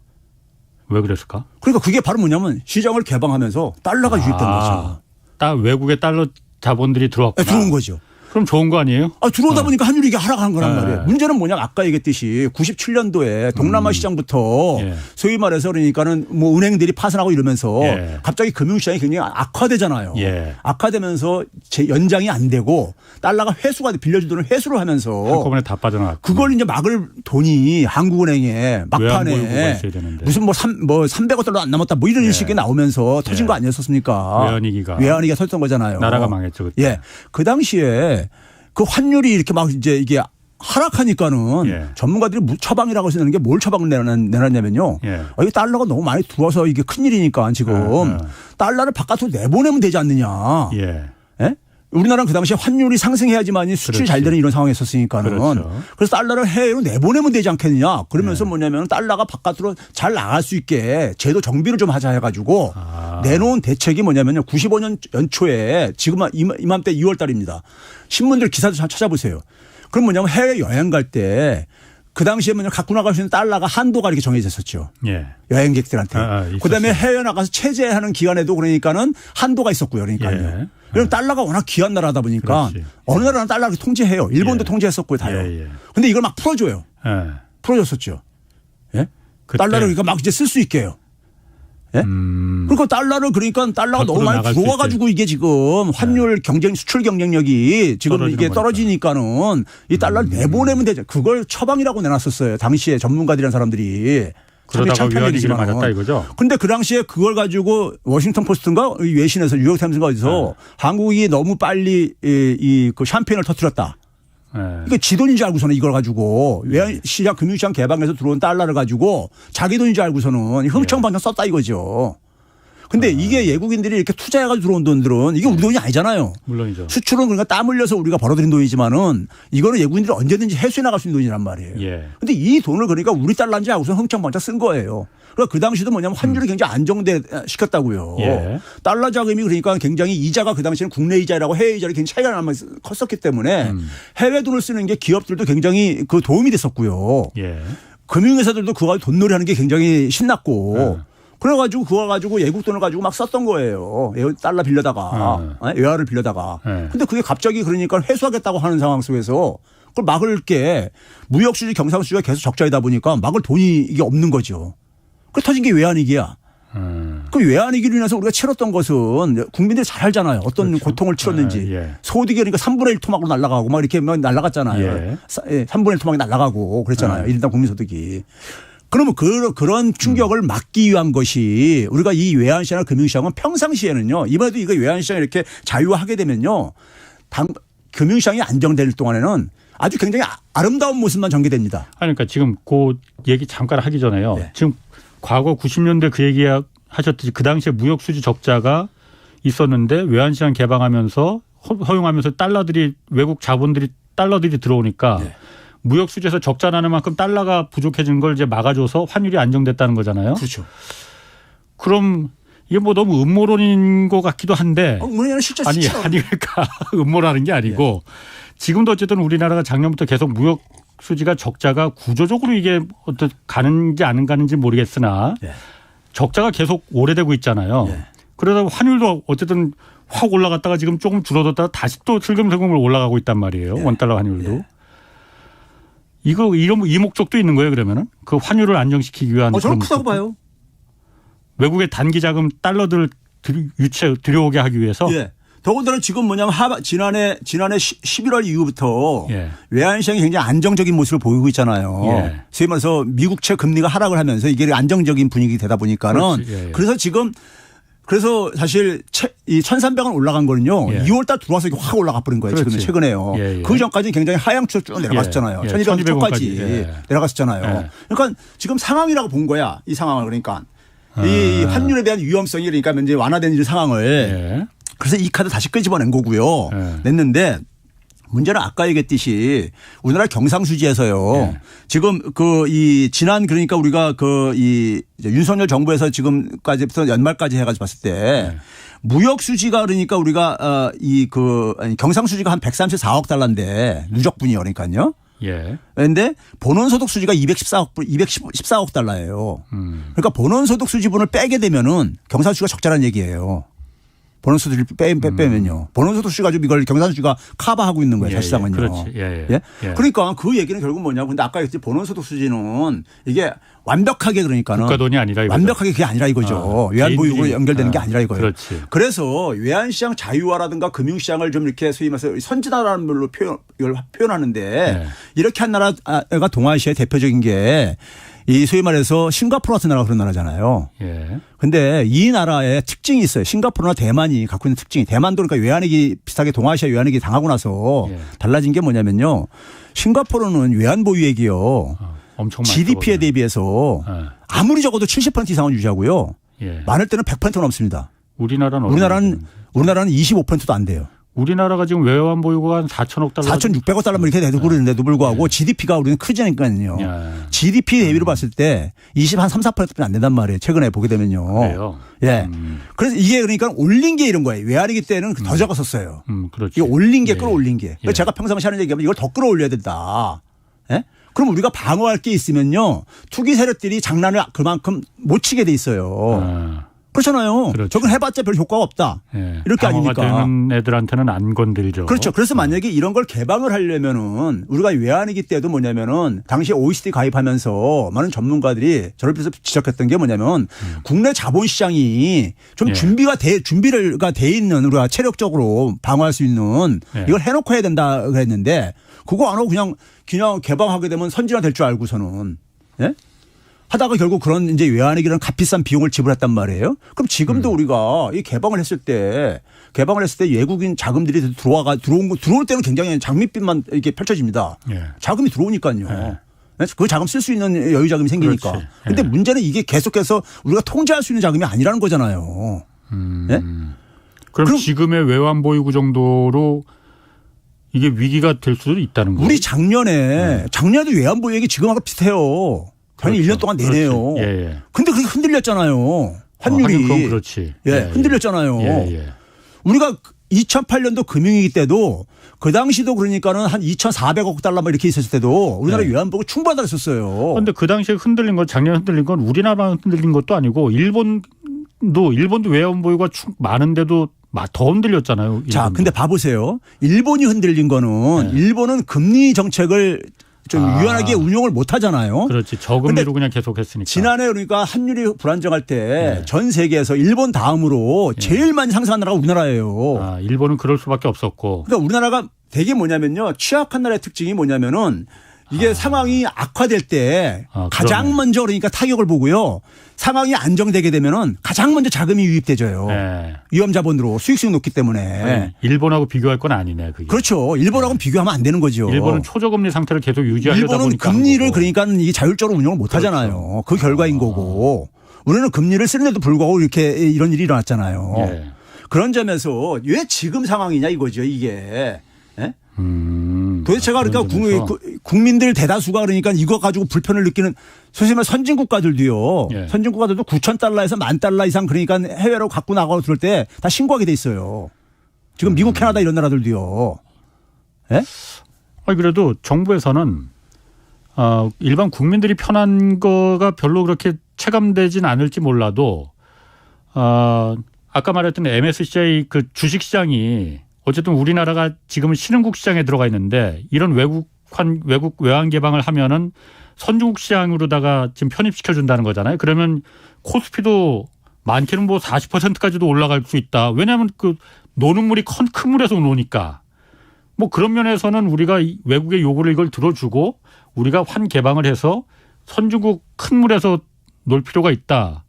왜 그랬을까? 그러니까 그게 바로 뭐냐면 시장을 개방하면서 달러가 유입된 거죠. 외국의 달러 자본들이 들어왔구나. 들어온 거죠. 그럼 좋은 거 아니에요? 들어오다 보니까 환율이 이게 하락한 거란 네. 말이에요. 문제는 뭐냐면 아까 얘기했듯이 97년도에 동남아 시장부터 예. 소위 말해서 그러니까는 뭐 은행들이 파산하고 이러면서 예. 갑자기 금융시장이 굉장히 악화되잖아요. 예. 악화되면서 연장이 안 되고 달러가 회수가 빌려주돈을 회수를 하면서 한꺼번에 다 빠져나갔고. 그걸 이제 막을 돈이 한국은행에 막판에 무슨 뭐 300억 달러 안 남았다 뭐 이런 예. 식이 나오면서 터진 거 아니었었습니까? 외환위기가 터졌던 거잖아요. 나라가 망했죠. 그때. 예. 그 당시에 그 환율이 이렇게 막 이제 이게 하락하니까는 예. 전문가들이 처방이라고 쓰는 게 뭘 처방을 내놨냐면요. 예. 이 달러가 너무 많이 들어와서 이게 큰일이니까 지금 달러를 바깥으로 내보내면 되지 않느냐. 예. 예? 우리나라는 그 당시에 환율이 상승해야지만 수출이 잘 되는 이런 상황이었으니까는 그렇죠. 그래서 달러를 해외로 내보내면 되지 않겠느냐. 그러면서 뭐냐면 달러가 바깥으로 잘 나갈 수 있게 제도 정비를 좀 하자 해가지고 내놓은 대책이 뭐냐면요. 95년 연초에 지금 이맘때 2월 달입니다. 신문들 기사도 잘 찾아보세요. 그럼 뭐냐면 해외 여행 갈 때 그 당시에 뭐냐 갖고 나갈 수 있는 달러가 한도가 이렇게 정해졌었죠. 예. 여행객들한테. 그다음에 해외 나가서 체제하는 기간에도 그러니까는 한도가 있었고요. 그러니까요. 예. 왜냐면 달러가 워낙 귀한 나라다 보니까 그렇지. 어느 나라는 달러를 통제해요. 일본도 예. 통제했었고요. 다요. 예. 근데 이걸 막 풀어줘요. 예. 풀어줬었죠. 예? 그때. 달러를 그러니까 막 이제 쓸 수 있게 해요. 예? 그러니까 달러가 너무 많이 들어와가지고 이게 지금 환율 경쟁 수출 경쟁력이 지금 이게 떨어지니까는 이 달러를 내보내면 되죠. 그걸 처방이라고 내놨었어요. 당시에 전문가들이란 사람들이. 그러다가 외환위기를 맞았다 이거죠. 근데 그 당시에 그걸 가지고 워싱턴 포스트인가 외신에서 뉴욕타임스인가 어디서 한국이 너무 빨리 그 샴페인을 터뜨렸다. 이게 지 돈인 줄 알고서는 이걸 가지고 외환시장 금융시장 개방에서 들어온 달러를 가지고 자기 돈인 줄 알고서는 흥청망청 썼다 이거죠. 근데 이게 외국인들이 이렇게 투자해가지고 들어온 돈들은 이게 우리 돈이 아니잖아요. 물론이죠. 수출은 그러니까 땀 흘려서 우리가 벌어들인 돈이지만은 이거는 외국인들이 언제든지 회수해 나갈 수 있는 돈이란 말이에요. 예. 근데 이 돈을 그러니까 우리 달러인지 알고서 흥청망청 쓴 거예요. 그러니까 그 당시도 뭐냐면 환율이 굉장히 안정시켰다고요. 예. 달러 자금이 그러니까 굉장히 이자가 그 당시에는 국내 이자라고 해외 이자를 굉장히 차이가 나면서 컸었기 때문에 해외 돈을 쓰는 게 기업들도 굉장히 그 도움이 됐었고요. 예. 금융회사들도 그거 가지고 돈놀이 하는 게 굉장히 신났고 그래가지고 그거 가지고 외국 돈을 가지고 막 썼던 거예요. 달러 빌려다가 외화를 빌려다가. 근데 그게 갑자기 그러니까 회수하겠다고 하는 상황 속에서 그걸 막을 게 무역수지 경상수지가 계속 적자이다 보니까 막을 돈이 이게 없는 거죠. 그 터진 게 외환위기야. 그 외환위기로 인해서 우리가 치렀던 것은 국민들이 잘 알잖아요. 어떤 그렇죠. 고통을 치렀는지. 예. 소득이 그러니까 3분의 1 토막으로 날아가고 막 이렇게 막 날아갔잖아요. 예. 3분의 1 토막이 날아가고 그랬잖아요. 일단 국민소득이. 그러면 그런 충격을 막기 위한 것이 우리가 이 외환시장이나 금융시장은 평상시에는요. 이번에도 이거 외환시장이 이렇게 자유화하게 되면요. 금융시장이 안정될 동안에는 아주 굉장히 아름다운 모습만 전개됩니다. 그러니까 지금 그 얘기 잠깐 하기 전에요. 네. 지금 과거 90년대 그 얘기 하셨듯이 그 당시에 무역수지 적자가 있었는데 외환시장 개방하면서 허용하면서 외국 자본들이 달러들이 들어오니까 네. 무역수지에서 적자 나는 만큼 달러가 부족해진 걸 이제 막아줘서 환율이 안정됐다는 거잖아요. 그렇죠. 그럼 이게 뭐 너무 음모론인 것 같기도 한데 음모론이 실제 아니 그러니까 음모라는 게 아니고 지금도 어쨌든 우리나라가 작년부터 계속 무역 수지가 적자가 구조적으로 이게 어떤 가는지 안 가는지 모르겠으나 네. 적자가 계속 오래되고 있잖아요. 네. 그러다 환율도 어쨌든 확 올라갔다가 지금 조금 줄어들다가 다시 또 슬금슬금 올라가고 있단 말이에요. 네. 원달러 환율도. 네. 이 목적도 있는 거예요. 그러면은 그 환율을 안정시키기 위한. 저는 그런 크다고 목적도? 봐요. 외국의 단기 자금 달러들 들여오게 하기 위해서. 예. 더군다나 지금 뭐냐면 지난해 11월 이후부터 예. 외환시장이 굉장히 안정적인 모습을 보이고 있잖아요. 예. 소위 말해서 미국채 금리가 하락을 하면서 이게 안정적인 분위기 되다 보니까는 예, 예. 그래서 사실 이 1,300원 올라간 거는요. 예. 2월 달 들어와서 확 올라가 버린 거예요. 그렇지. 지금 최근에요. 예, 예. 그 전까지는 굉장히 하향추로 쭉 내려갔었잖아요. 예. 1,200원 초까지 예. 내려갔었잖아요. 예. 그러니까 지금 상황이라고 본 거야. 이 상황을 그러니까. 이 환율에 대한 위험성이 그러니까 이제 완화된 상황을 예. 그래서 이 카드 다시 끄집어낸 거고요. 네. 냈는데 문제는 아까 얘기했듯이 우리나라 경상수지에서요. 네. 지금 지난 그러니까 우리가 윤석열 정부에서 지금까지부터 연말까지 해가지고 봤을 때 네. 무역수지가 그러니까 우리가 경상수지가 한 134억 달러인데 누적분이요. 그러니까요. 예. 그런데 본원소득 수지가 214억 달러예요. 그러니까 본원소득 수지분을 빼게 되면은 경상수지가 적자라는 얘기예요. 본원소득을 빼면요. 본원소득 수지 가지고 이걸 경상수지가 커버하고 있는 거예요. 사실상은요. 그렇지. 예. 그러니까 그 얘기는 결국 뭐냐고. 근데 아까 얘기했듯이 본원소득 수지는 이게 완벽하게 그러니까는 국가 돈이 아니라 이거죠. 완벽하게 그게 아니라 이거죠. 외환보유고로 연결되는 게 아니라 이거예요. 그렇지. 그래서 외환시장 자유화라든가 금융시장을 좀 이렇게 소위 말해서 선진화라는 말로 표현하는데 네. 이렇게 한 나라가 동아시아의 대표적인 게 이 소위 말해서 싱가포르 같은 나라가 그런 나라잖아요. 예. 근데 이 나라의 특징이 있어요. 싱가포르나 대만이 갖고 있는 특징이. 대만도 그러니까 외환위기 비슷하게 동아시아 외환위기 당하고 나서 예. 달라진 게 뭐냐면요. 싱가포르는 외환보유액이요. 엄청 GDP에 많죠, 대비해서 예. 아무리 적어도 70% 이상은 유지하고요. 예. 많을 때는 100% 넘습니다. 우리나라는 25%도 안 돼요. 우리나라가 지금 외환 보유고가 한 4천억 달러. 4,600억 달러만 이렇게 되고 그러는데도 불구하고 GDP가 우리는 크지니까요. GDP 대비로 봤을 때 3-4%뿐이 안 된단 말이에요. 최근에 보게 되면요. 그래요? 예. 그래서 이게 그러니까 올린 게 이런 거예요. 외환위기 때는 더 적었었어요. 그렇지. 이게 올린 게 예. 끌어올린 게. 그래서 제가 평상시 하는 얘기하면 이걸 더 끌어올려야 된다. 예? 그럼 우리가 방어할 게 있으면요. 투기 세력들이 장난을 그만큼 못 치게 돼 있어요. 그렇잖아요. 그렇죠. 저건 해봤자 별 효과가 없다. 예. 이렇게 아닙니까? 되는 애들한테는 안 건들죠. 그렇죠. 그래서 만약에 이런 걸 개방을 하려면은 우리가 외환위기 때도 뭐냐면은 당시 OECD 가입하면서 많은 전문가들이 저를 비해서 지적했던 게 뭐냐면 국내 자본시장이 좀 예. 준비가 돼 있는 우리가 체력적으로 방어할 수 있는 예. 이걸 해놓고 해야 된다 그랬는데 그거 안 하고 그냥 개방하게 되면 선진화 될 줄 알고서는 예? 하다가 결국 그런 이제 외환위기라는 값비싼 비용을 지불했단 말이에요. 그럼 지금도 우리가 이 개방을 했을 때 외국인 자금들이 들어올 때는 굉장히 장밋빛만 이렇게 펼쳐집니다. 예. 자금이 들어오니까요. 예. 그 자금 쓸 수 있는 여유 자금이 생기니까. 그렇지. 그런데 예. 문제는 이게 계속해서 우리가 통제할 수 있는 자금이 아니라는 거잖아요. 예? 그럼 지금의 외환 보유고 정도로 이게 위기가 될 수도 있다는 거예요. 우리 작년에도 외환 보유액이 지금하고 비슷해요. 거의 그렇죠. 1년 동안 내내요. 예. 근데 그게 흔들렸잖아요. 환율이. 그건 그렇지. 흔들렸잖아요. 예. 우리가 2008년도 금융위기 때도 그 당시도 그러니까는 한 2,400억 달러 뭐 이렇게 있었을 때도 우리나라 외환보고 충분하다 했었어요. 그런데 그 당시에 작년에 흔들린 건 우리나라만 흔들린 것도 아니고 일본도 외환 보유가 많은데도 더 흔들렸잖아요. 일본도. 자, 근데 봐보세요. 일본이 흔들린 거는 일본은 금리 정책을 좀 유연하게 운용을 못 하잖아요. 그렇지. 저금리로 그냥 계속 했으니까. 지난해 그러니까 환율이 불안정할 때 전 세계에서 일본 다음으로 제일 많이 상승한 나라가 우리나라예요. 일본은 그럴 수밖에 없었고. 그러니까 우리나라가 되게 뭐냐면요. 취약한 나라의 특징이 뭐냐면은 이게 상황이 악화될 때 가장 그러네. 먼저 그러니까 타격을 보고요. 상황이 안정되게 되면은 가장 먼저 자금이 유입되져요. 네. 위험자본으로 수익성이 높기 때문에. 일본하고 비교할 건 아니네. 그게. 그렇죠. 일본하고는 비교하면 안 되는 거죠. 일본은 초저금리 상태를 계속 유지하려다 일본은 보니까 금리를 그러니까 이게 자율적으로 운영을 못 그렇죠. 하잖아요. 그 결과인 거고. 우리는 금리를 쓰는데도 불구하고 이렇게 이런 일이 일어났잖아요. 예. 그런 점에서 왜 지금 상황이냐 이거죠. 이게. 예? 도대체가 그러니까 국민들 대다수가 그러니까 이거 가지고 불편을 느끼는 소위 말해 선진국가들도요. 예. 선진국가들도 9,000달러에서 10,000달러 이상 그러니까 해외로 갖고 나가고 들을 때 다 신고하게 돼 있어요. 지금 미국, 캐나다 이런 나라들도요. 예? 그래도 정부에서는 일반 국민들이 편한 거가 별로 그렇게 체감되진 않을지 몰라도 아까 말했던 MSCI 그 주식시장이 어쨌든 우리나라가 지금은 신흥국 시장에 들어가 있는데 이런 외국 외환 개방을 하면은 선진국 시장으로다가 지금 편입시켜 준다는 거잖아요. 그러면 코스피도 많게는 뭐 40%까지도 올라갈 수 있다. 왜냐하면 그 노는 물이 큰 물에서 노니까. 뭐 그런 면에서는 우리가 외국의 요구를 이걸 들어주고 우리가 환 개방을 해서 선진국 큰 물에서 놀 필요가 있다.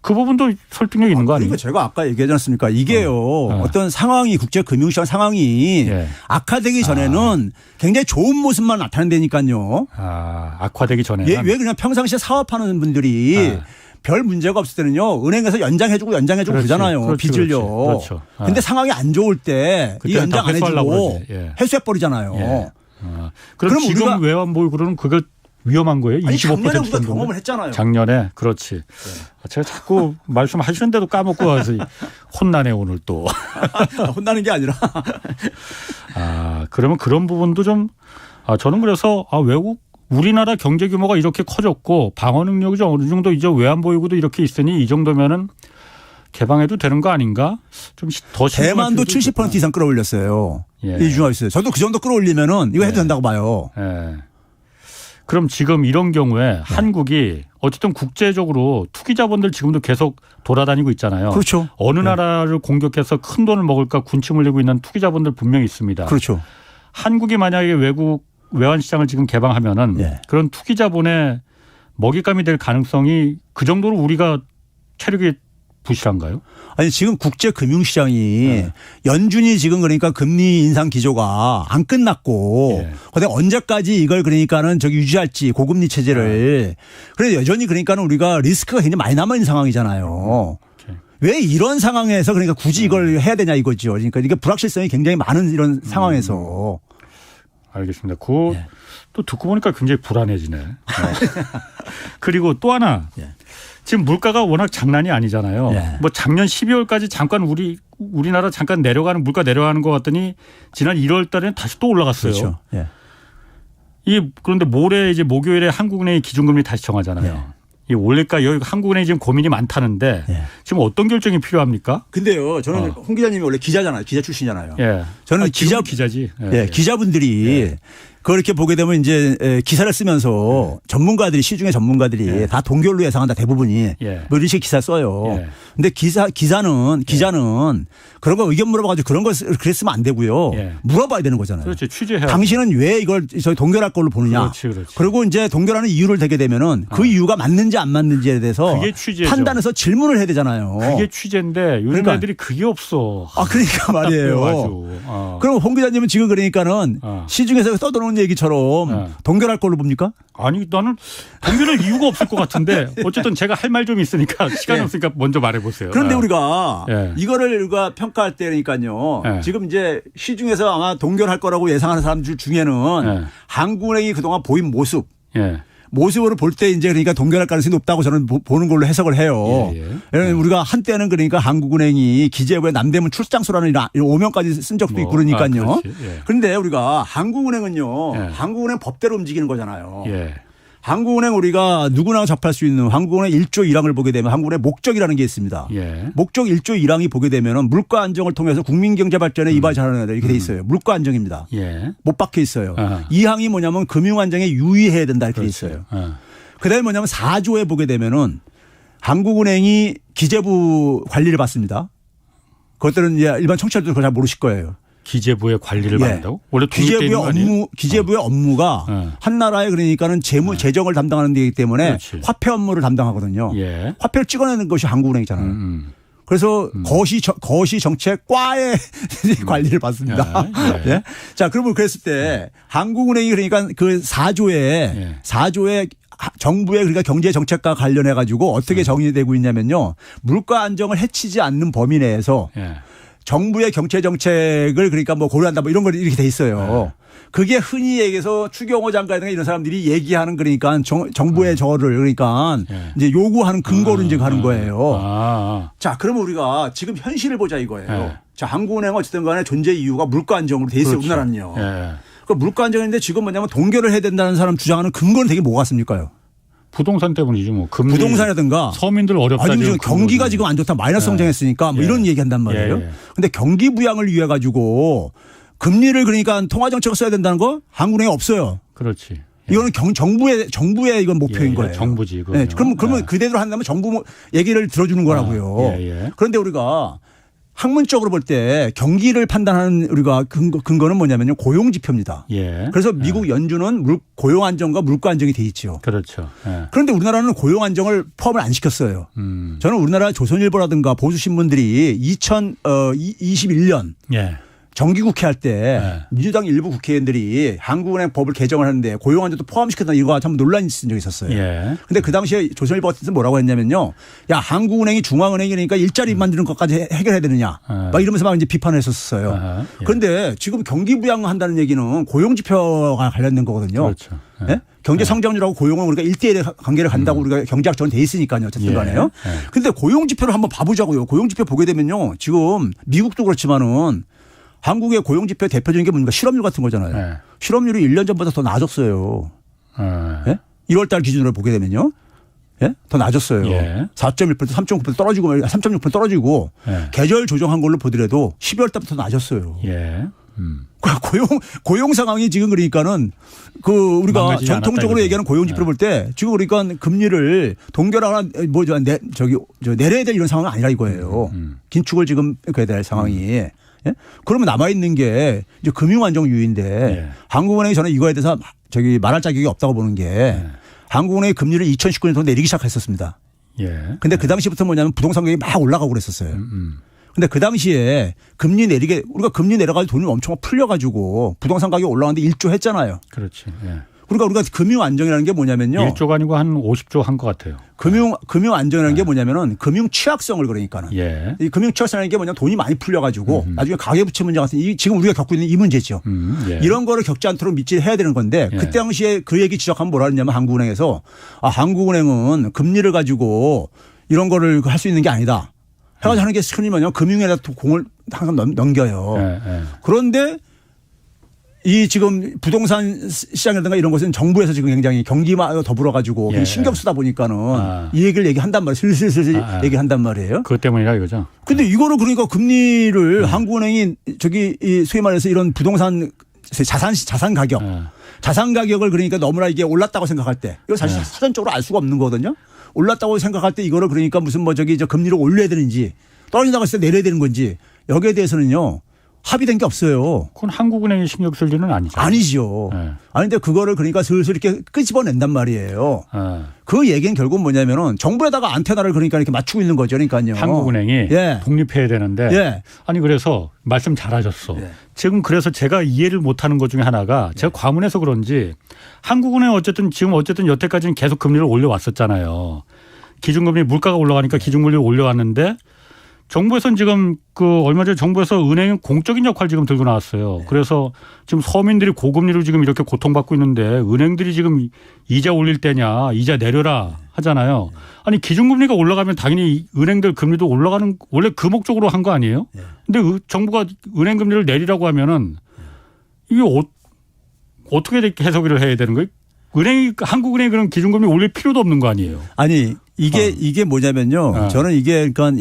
그 부분도 설득력이 있는 거 아니에요? 그러니까 제가 아까 얘기하지 않습니까? 이게요. 어떤 상황이 국제 금융시장 상황이 예. 악화되기 전에는 굉장히 좋은 모습만 나타낸다니까요. 악화되기 전에는. 왜 그냥 평상시에 사업하는 분들이 별 문제가 없을 때는요. 은행에서 연장해주고 그러잖아요. 빚을요. 그렇죠. 근데 상황이 안 좋을 때 이 연장 안 해주고 회수해버리잖아요. 예. 그럼 지금 우리가 외환보유고는 그거 위험한 거예요? 25% 작년에 우리가 정도 경험을 했잖아요. 작년에. 그렇지. 네. 제가 자꾸 말씀하시는데도 까먹고 와서 혼나네 오늘 또. 혼나는 게 아니라. 그러면 그런 부분도 좀 저는 그래서 우리나라 경제 규모가 이렇게 커졌고 방어 능력이 어느 정도 이제 외환보유고도 이렇게 있으니 이 정도면은 개방해도 되는 거 아닌가? 좀 더 대만도 70% 이상 끌어올렸어요. 예. 이 중요가 있어요. 저도 그 정도 끌어올리면은 이거 해도 된다고 봐요. 예. 그럼 지금 이런 경우에 한국이 어쨌든 국제적으로 투기 자본들 지금도 계속 돌아다니고 있잖아요. 그렇죠. 어느 나라를 공격해서 큰 돈을 먹을까 군침을 흘리고 있는 투기 자본들 분명히 있습니다. 그렇죠. 한국이 만약에 외국 외환 시장을 지금 개방하면은 그런 투기 자본의 먹잇감이 될 가능성이 그 정도로 우리가 체력이 부실한가요? 아니 지금 국제 금융시장이 연준이 지금 그러니까 금리 인상 기조가 안 끝났고 근데 언제까지 이걸 그러니까는 유지할지 고금리 체제를 그래 여전히 그러니까는 우리가 리스크가 굉장히 많이 남아 있는 상황이잖아요. 왜 이런 상황에서 그러니까 굳이 이걸 해야 되냐 이거죠. 그러니까 이게 불확실성이 굉장히 많은 이런 상황에서. 알겠습니다. 또 듣고 보니까 굉장히 불안해지네. 그리고 또 하나. 지금 물가가 워낙 장난이 아니잖아요. 뭐 작년 12월까지 잠깐 우리나라 잠깐 물가 내려가는 것 같더니 지난 1월 달에는 다시 또 올라갔어요. 그렇죠. 그런데 모레 이제 목요일에 한국은행이 기준금리 다시 정하잖아요. 이 올릴까 여기 한국은행이 지금 고민이 많다는데 지금 어떤 결정이 필요합니까? 근데요, 저는 홍 기자님이 원래 기자잖아요. 기자 출신이잖아요. 저는 기자지. 기자분들이 그렇게 보게 되면 이제 기사를 쓰면서 전문가들이 시중의 전문가들이 다 동결로 예상한다 대부분이 뭐 이런 식의 기사 써요. 근데 기자는 그런 거 의견 물어봐가지고 그런 걸 그랬으면 안 되고요. 물어봐야 되는 거잖아요. 그렇지. 취재해야. 당신은 왜 이걸 저희 동결할 걸로 보느냐. 그렇지. 그리고 이제 동결하는 이유를 대게 되면은 그 이유가 맞는지 안 맞는지에 대해서 판단해서 질문을 해야 되잖아요. 그게 취재인데 요즘 그러니까. 애들이 그게 없어. 그러니까 말이에요. 그럼 홍 기자님은 지금 그러니까는 시중에서 떠도는 얘기처럼 동결할 걸로 봅니까? 아니 나는 동결할 이유가 없을 것 같은데 어쨌든 제가 할 말 좀 있으니까 시간이 없으니까 먼저 말해보세요. 그런데 우리가 이거를 우리가 평가할 때니까요. 지금 이제 시중에서 아마 동결할 거라고 예상하는 사람들 중에는 한국은행이 그동안 보인 모습으로 볼 때 이제 그러니까 동결할 가능성이 높다고 저는 보는 걸로 해석을 해요. 우리가 한때는 그러니까 한국은행이 기재부에 남대문 출장소라는 이런 오명까지 쓴 적도 있고 그러니까요. 그런데 우리가 한국은행은요. 한국은행 법대로 움직이는 거잖아요. 한국은행 우리가 누구나 접할 수 있는 한국은행 1조 1항을 보게 되면 한국은행 목적이라는 게 있습니다. 목적 1조 1항이 보게 되면은 물가 안정을 통해서 국민 경제 발전에 이바지하는 이렇게 돼 있어요. 물가 안정입니다. 못 박혀 있어요. 2항이 뭐냐면 금융 안정에 유의해야 된다 이렇게 돼 있어요. 그다음에 뭐냐면 4조에 보게 되면은 한국은행이 기재부 관리를 받습니다. 그것들은 일반 청취자들도 그걸 잘 모르실 거예요. 기재부의 관리를 예. 받는다고? 원래 독립돼 있는 거 아니에요? 기재부의 업무가 한 나라에 그러니까는 재정을 담당하는 데이기 때문에 그렇지. 화폐 업무를 담당하거든요. 예. 화폐를 찍어내는 것이 한국은행이잖아요. 그래서 거시 정책과의 관리를 받습니다. 예. 예. 자, 그러면 그랬을 때 한국은행이 그러니까 그 4조의 정부의 그러니까 경제 정책과 관련해 가지고 어떻게 정의되고 있냐면요. 물가 안정을 해치지 않는 범위 내에서 정부의 경제 정책을 그러니까 뭐 고려한다 뭐 이런 걸 이렇게 돼 있어요. 그게 흔히 얘기해서 추경호 장관 이런 사람들이 얘기하는 그러니까 정부의 저를 그러니까 이제 요구하는 근거로 이제 가는 거예요. 자, 그러면 우리가 지금 현실을 보자 이거예요. 자, 한국은행은 어쨌든 간에 존재 이유가 물가 안정으로 돼 있어요. 그렇죠. 우리나라는요. 그 물가 안정인데 지금 뭐냐면 동결을 해야 된다는 사람 주장하는 근거는 되게 뭐가 같습니까요? 부동산 때문이지 뭐. 부동산이라든가 서민들 어렵다. 아니 지금 경기가 지금 안 좋다. 마이너스 성장했으니까 뭐 이런 얘기한단 말이에요. 근데 경기 부양을 위해 가지고 금리를 그러니까 통화 정책을 써야 된다는 거 한국은행에 없어요. 그렇지. 이거는 정부의 이건 목표인 거예요. 정부지. 네. 그러면 그대로 한다면 정부 얘기를 들어주는 거라고요. 그런데 우리가 학문적으로 볼 때 경기를 판단하는 우리가 근거는 뭐냐면요. 고용 지표입니다. 그래서 미국 연준은 고용 안정과 물가 안정이 돼 있죠. 그렇죠. 그런데 우리나라는 고용 안정을 포함을 안 시켰어요. 저는 우리나라 조선일보라든가 보수신문들이 2021년 정기국회 할 때 민주당 일부 국회의원들이 한국은행 법을 개정을 하는데 고용 안정도 포함시켰다 이거 참 논란이 있은 적이 있었어요. 그런데 그 당시에 조선일보 같은 데서 뭐라고 했냐면요. 야, 한국은행이 중앙은행이니까 일자리 만드는 것까지 해결해야 되느냐. 막 이러면서 막 이제 비판을 했었어요. 그런데 지금 경기 부양한다는 얘기는 고용 지표가 관련된 거거든요. 그렇죠. 예? 경제 성장률하고 고용은 우리가 1대1의 관계를 간다고 우리가 경제학적으로 돼 있으니까요. 어쨌든 간에요. 그런데 고용 지표를 한번 봐보자고요. 고용 지표 보게 되면요. 지금 미국도 그렇지만은 한국의 고용지표 대표적인 게 뭡니까? 실업률 같은 거잖아요. 실업률이 1년 전보다 더 낮았어요. 1월 달 기준으로 보게 되면요. 더 낮았어요. 4.1% 3.9% 떨어지고 3.6% 떨어지고 계절 조정한 걸로 보더라도 12월 달부터 더 낮았어요. 고용 상황이 지금 그러니까는 우리가 전통적으로 얘기하는 고용 지표를 볼 때 지금 그러니까 금리를 동결하거나 내려야 될 이런 상황은 아니라 이거예요. 긴축을 지금 해야 될 상황이. 그러면 남아있는 게 이제 금융안정유인데 한국은행이 저는 이거에 대해서 말할 자격이 없다고 보는 게 한국은행이 금리를 2019년부터 내리기 시작했었습니다. 근데 그 당시부터 뭐냐면 부동산 가격이 막 올라가고 그랬었어요. 근데 그 당시에 우리가 금리 내려가지고 돈이 엄청 풀려가지고 부동산 가격이 올라가는데 1조 했잖아요. 그렇지. 그러니까 우리가 금융 안정이라는 게 뭐냐면요. 1조가 아니고 한 50조 한 것 같아요. 금융 안정이라는 게 뭐냐면은 금융 취약성을 그러니까는. 이 금융 취약성이라는 게 뭐냐면 돈이 많이 풀려가지고 나중에 가계부채 문제 같은 지금 우리가 겪고 있는 이 문제죠. 이런 거를 겪지 않도록 밑질해야 되는 건데 그때 당시에 그 얘기 지적하면 뭐라 그랬냐면 한국은행에서 한국은행은 금리를 가지고 이런 거를 할 수 있는 게 아니다. 해가지고 하는 게 흔히 뭐냐면 금융에다 공을 항상 넘겨요. 그런데 이 지금 부동산 시장이라든가 이런 것은 정부에서 지금 굉장히 경기와 더불어 가지고 신경 쓰다 보니까는 이 얘기를 얘기한단 말이에요. 슬슬 얘기한단 말이에요. 그것 때문이라 이거죠. 근데 이거를 그러니까 금리를 한국은행이 이 소위 말해서 이런 부동산 자산 가격을 그러니까 너무나 이게 올랐다고 생각할 때 이거 사실 사전적으로 알 수가 없는 거거든요. 올랐다고 생각할 때 이거를 그러니까 무슨 금리를 올려야 되는지 떨어진다고 했을 때 내려야 되는 건지 여기에 대해서는요. 합의된 게 없어요. 그건 한국은행이 신경 쓸 일은 아니죠. 아니죠. 아닌데 그거를 그러니까 슬슬 이렇게 끄집어낸단 말이에요. 그 얘기는 결국 뭐냐면은 정부에다가 안테나를 그러니까 이렇게 맞추고 있는 거죠. 그러니까요. 한국은행이 독립해야 되는데 아니 그래서 말씀 잘하셨어. 지금 그래서 제가 이해를 못하는 것 중에 하나가 제가 과문해서 그런지 한국은행 어쨌든 여태까지는 계속 금리를 올려왔었잖아요. 기준금리 물가가 올라가니까 기준금리를 올려왔는데 정부에서는 지금 얼마 전에 정부에서 은행은 공적인 역할 지금 들고 나왔어요. 그래서 지금 서민들이 고금리로 지금 이렇게 고통받고 있는데 은행들이 지금 이자 올릴 때냐 이자 내려라 하잖아요. 아니 기준금리가 올라가면 당연히 은행들 금리도 올라가는 원래 그 목적으로 한 거 아니에요? 근데 정부가 은행 금리를 내리라고 하면은 이게 어떻게 해석을 해야 되는 거예요? 한국은행이 그런 기준금리 올릴 필요도 없는 거 아니에요? 아니 이게 뭐냐면요. 저는 이게 그러니까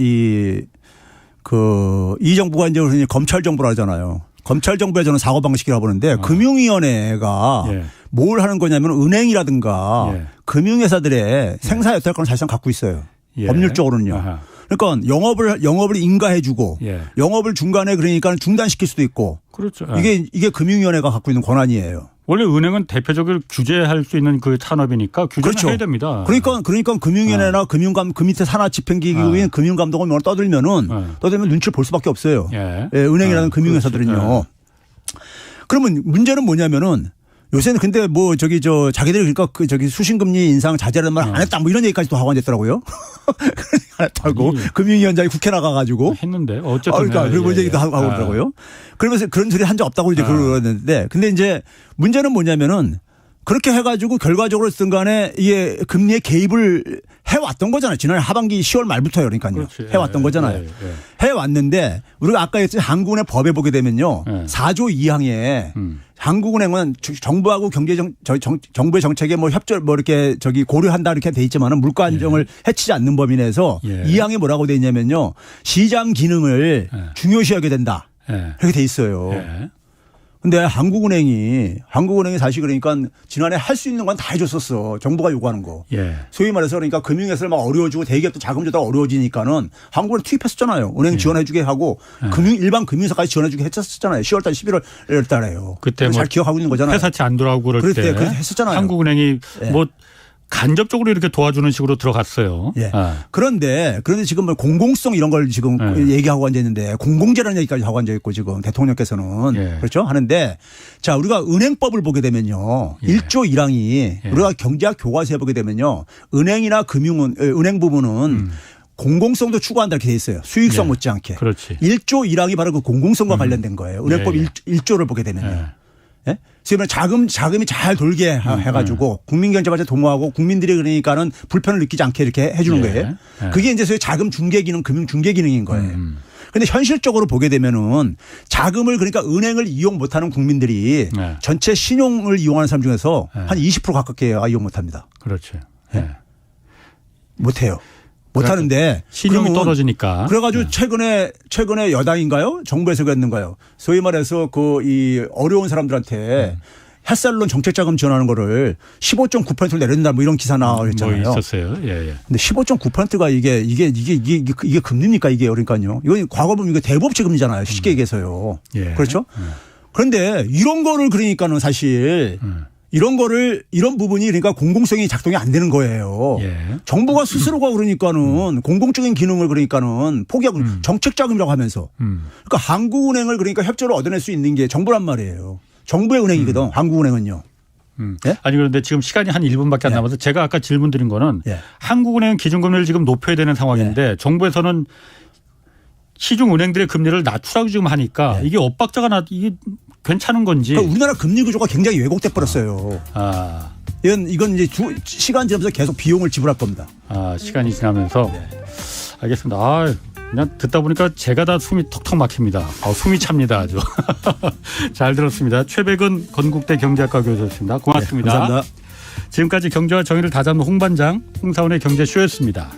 이 정부가 이제 검찰 정부라 하잖아요. 검찰 정부의 저는 사고방식이라고 보는데 금융위원회가 뭘 하는 거냐면 은행이라든가 금융회사들의 생사 여탈권을 사실상 갖고 있어요. 법률적으로는요. 그러니까 영업을 인가해주고 예. 영업을 중간에 그러니까 중단시킬 수도 있고. 그렇죠. 이게 금융위원회가 갖고 있는 권한이에요. 원래 은행은 대표적으로 규제할 수 있는 그 산업이니까 규제는 그렇죠. 해야 됩니다. 그러니까 금융위원회나 그 밑에 산하집행기구인 금융감독원 뭐 떠들면 눈치를 볼 수밖에 없어요. 예. 예, 은행이라는 금융회사들은요. 그렇지. 그러면 문제는 뭐냐면은 요새는 근데 뭐 자기들이 그러니까 수신금리 인상 자제라는 말 안 했다 뭐 이런 얘기까지도 하고 앉았더라고요. 안 했다고 금융위원장이 국회 나가가지고 했는데 어쨌든 그러니까 그런 얘기도 하고 그러더라고요. 그러면서 그런 소리 한 적 없다고 이제 그러는데 근데 이제 문제는 뭐냐면은 그렇게 해가지고 결과적으로 어떤 간에 이게 금리에 개입을 해왔던 거잖아요. 지난해 하반기 10월 말부터요. 그러니까요. 그렇지. 해왔던 거잖아요. 해왔는데 우리가 아까 했듯이 한국은행 법에 보게 되면요. 4조 2항에 한국은행은 정부하고 정부의 정책에 뭐 협조 뭐 이렇게 고려한다 이렇게 돼 있지만은 물가 안정을 해치지 않는 범위 내에서 2항에 뭐라고 돼 있냐면요. 시장 기능을 중요시하게 된다. 이렇게 돼 있어요. 근데 한국은행이 사실 그러니까 지난해 할 수 있는 건 다 해줬었어. 정부가 요구하는 거. 소위 말해서 그러니까 금융회사를 막 어려워지고 대기업도 자금 조달 어려워지니까는 한국은행 투입했었잖아요. 은행 지원해주게 하고 일반 금융사까지 지원해주게 했었잖아요. 10월달 11월 달에요. 그때 잘 기억하고 있는 거잖아요. 회사채 안 돌아오고 그럴 때 했었잖아요. 한국은행이 뭐 간접적으로 이렇게 도와주는 식으로 들어갔어요. 예. 그런데 지금 뭐 공공성 이런 걸 지금 얘기하고 앉아 있는데 공공재라는 얘기까지 하고 앉아 있고 지금 대통령께서는 그렇죠 하는데 자 우리가 은행법을 보게 되면요 1조 1항이 우리가 경제학 교과서에 보게 되면요 은행이나 은행 부분은 공공성도 추구한다 이렇게 돼 있어요. 수익성 못지않게. 그렇지. 1조 1항이 바로 그 공공성과 관련된 거예요. 은행법 1조를 보게 되면요. 예? 지금 자금이 잘 돌게 해가지고 국민 경제 발전 도모하고 국민들이 그러니까는 불편을 느끼지 않게 이렇게 해주는 거예요. 그게 이제 소위 자금 중개 기능, 금융 중개 기능인 거예요. 그런데 현실적으로 보게 되면은 자금을 그러니까 은행을 이용 못하는 국민들이 전체 신용을 이용하는 사람 중에서 한 20% 가깝게 이용 못합니다. 그렇죠. 못해요. 못하는데 신용이 떨어지니까. 그래가지고 최근에 여당인가요? 정부에서 그랬는가요? 소위 말해서 이 어려운 사람들한테 햇살론 정책자금 지원하는 거를 15.9%를 내린다 뭐 이런 기사 나왔잖아요. 뭐 있었어요. 근데 15.9%가 이게 금리입니까 이게 그러니까요. 이건 과거 보면 이거 대부업체 금리잖아요. 쉽게 얘기해서요. 그렇죠? 그런데 이런 거를 그러니까는 사실 이런 부분이 그러니까 공공성이 작동이 안 되는 거예요. 정부가 스스로가 그러니까는 공공적인 기능을 그러니까는 포기하고 정책 자금이라고 하면서 그러니까 한국은행을 그러니까 협조를 얻어낼 수 있는 게 정부란 말이에요. 정부의 은행이거든. 한국은행은요. 아니 그런데 지금 시간이 한 1분밖에 안 남아서 제가 아까 질문 드린 거는 한국은행은 기준금리를 지금 높여야 되는 상황인데 정부에서는 시중은행들의 금리를 낮추라고 지금 하니까 이게 엇박자가 이게 괜찮은 건지. 그러니까 우리나라 금리 구조가 굉장히 왜곡돼 버렸어요. 이건 이제 시간 지나면서 계속 비용을 지불할 겁니다. 시간이 지나면서. 알겠습니다. 그냥 듣다 보니까 제가 다 숨이 턱턱 막힙니다. 숨이 찹니다 아주. 잘 들었습니다. 최백은 건국대 경제학과 교수였습니다. 고맙습니다. 감사합니다. 지금까지 경제와 정의를 다잡는 홍반장 홍사원의 경제쇼였습니다.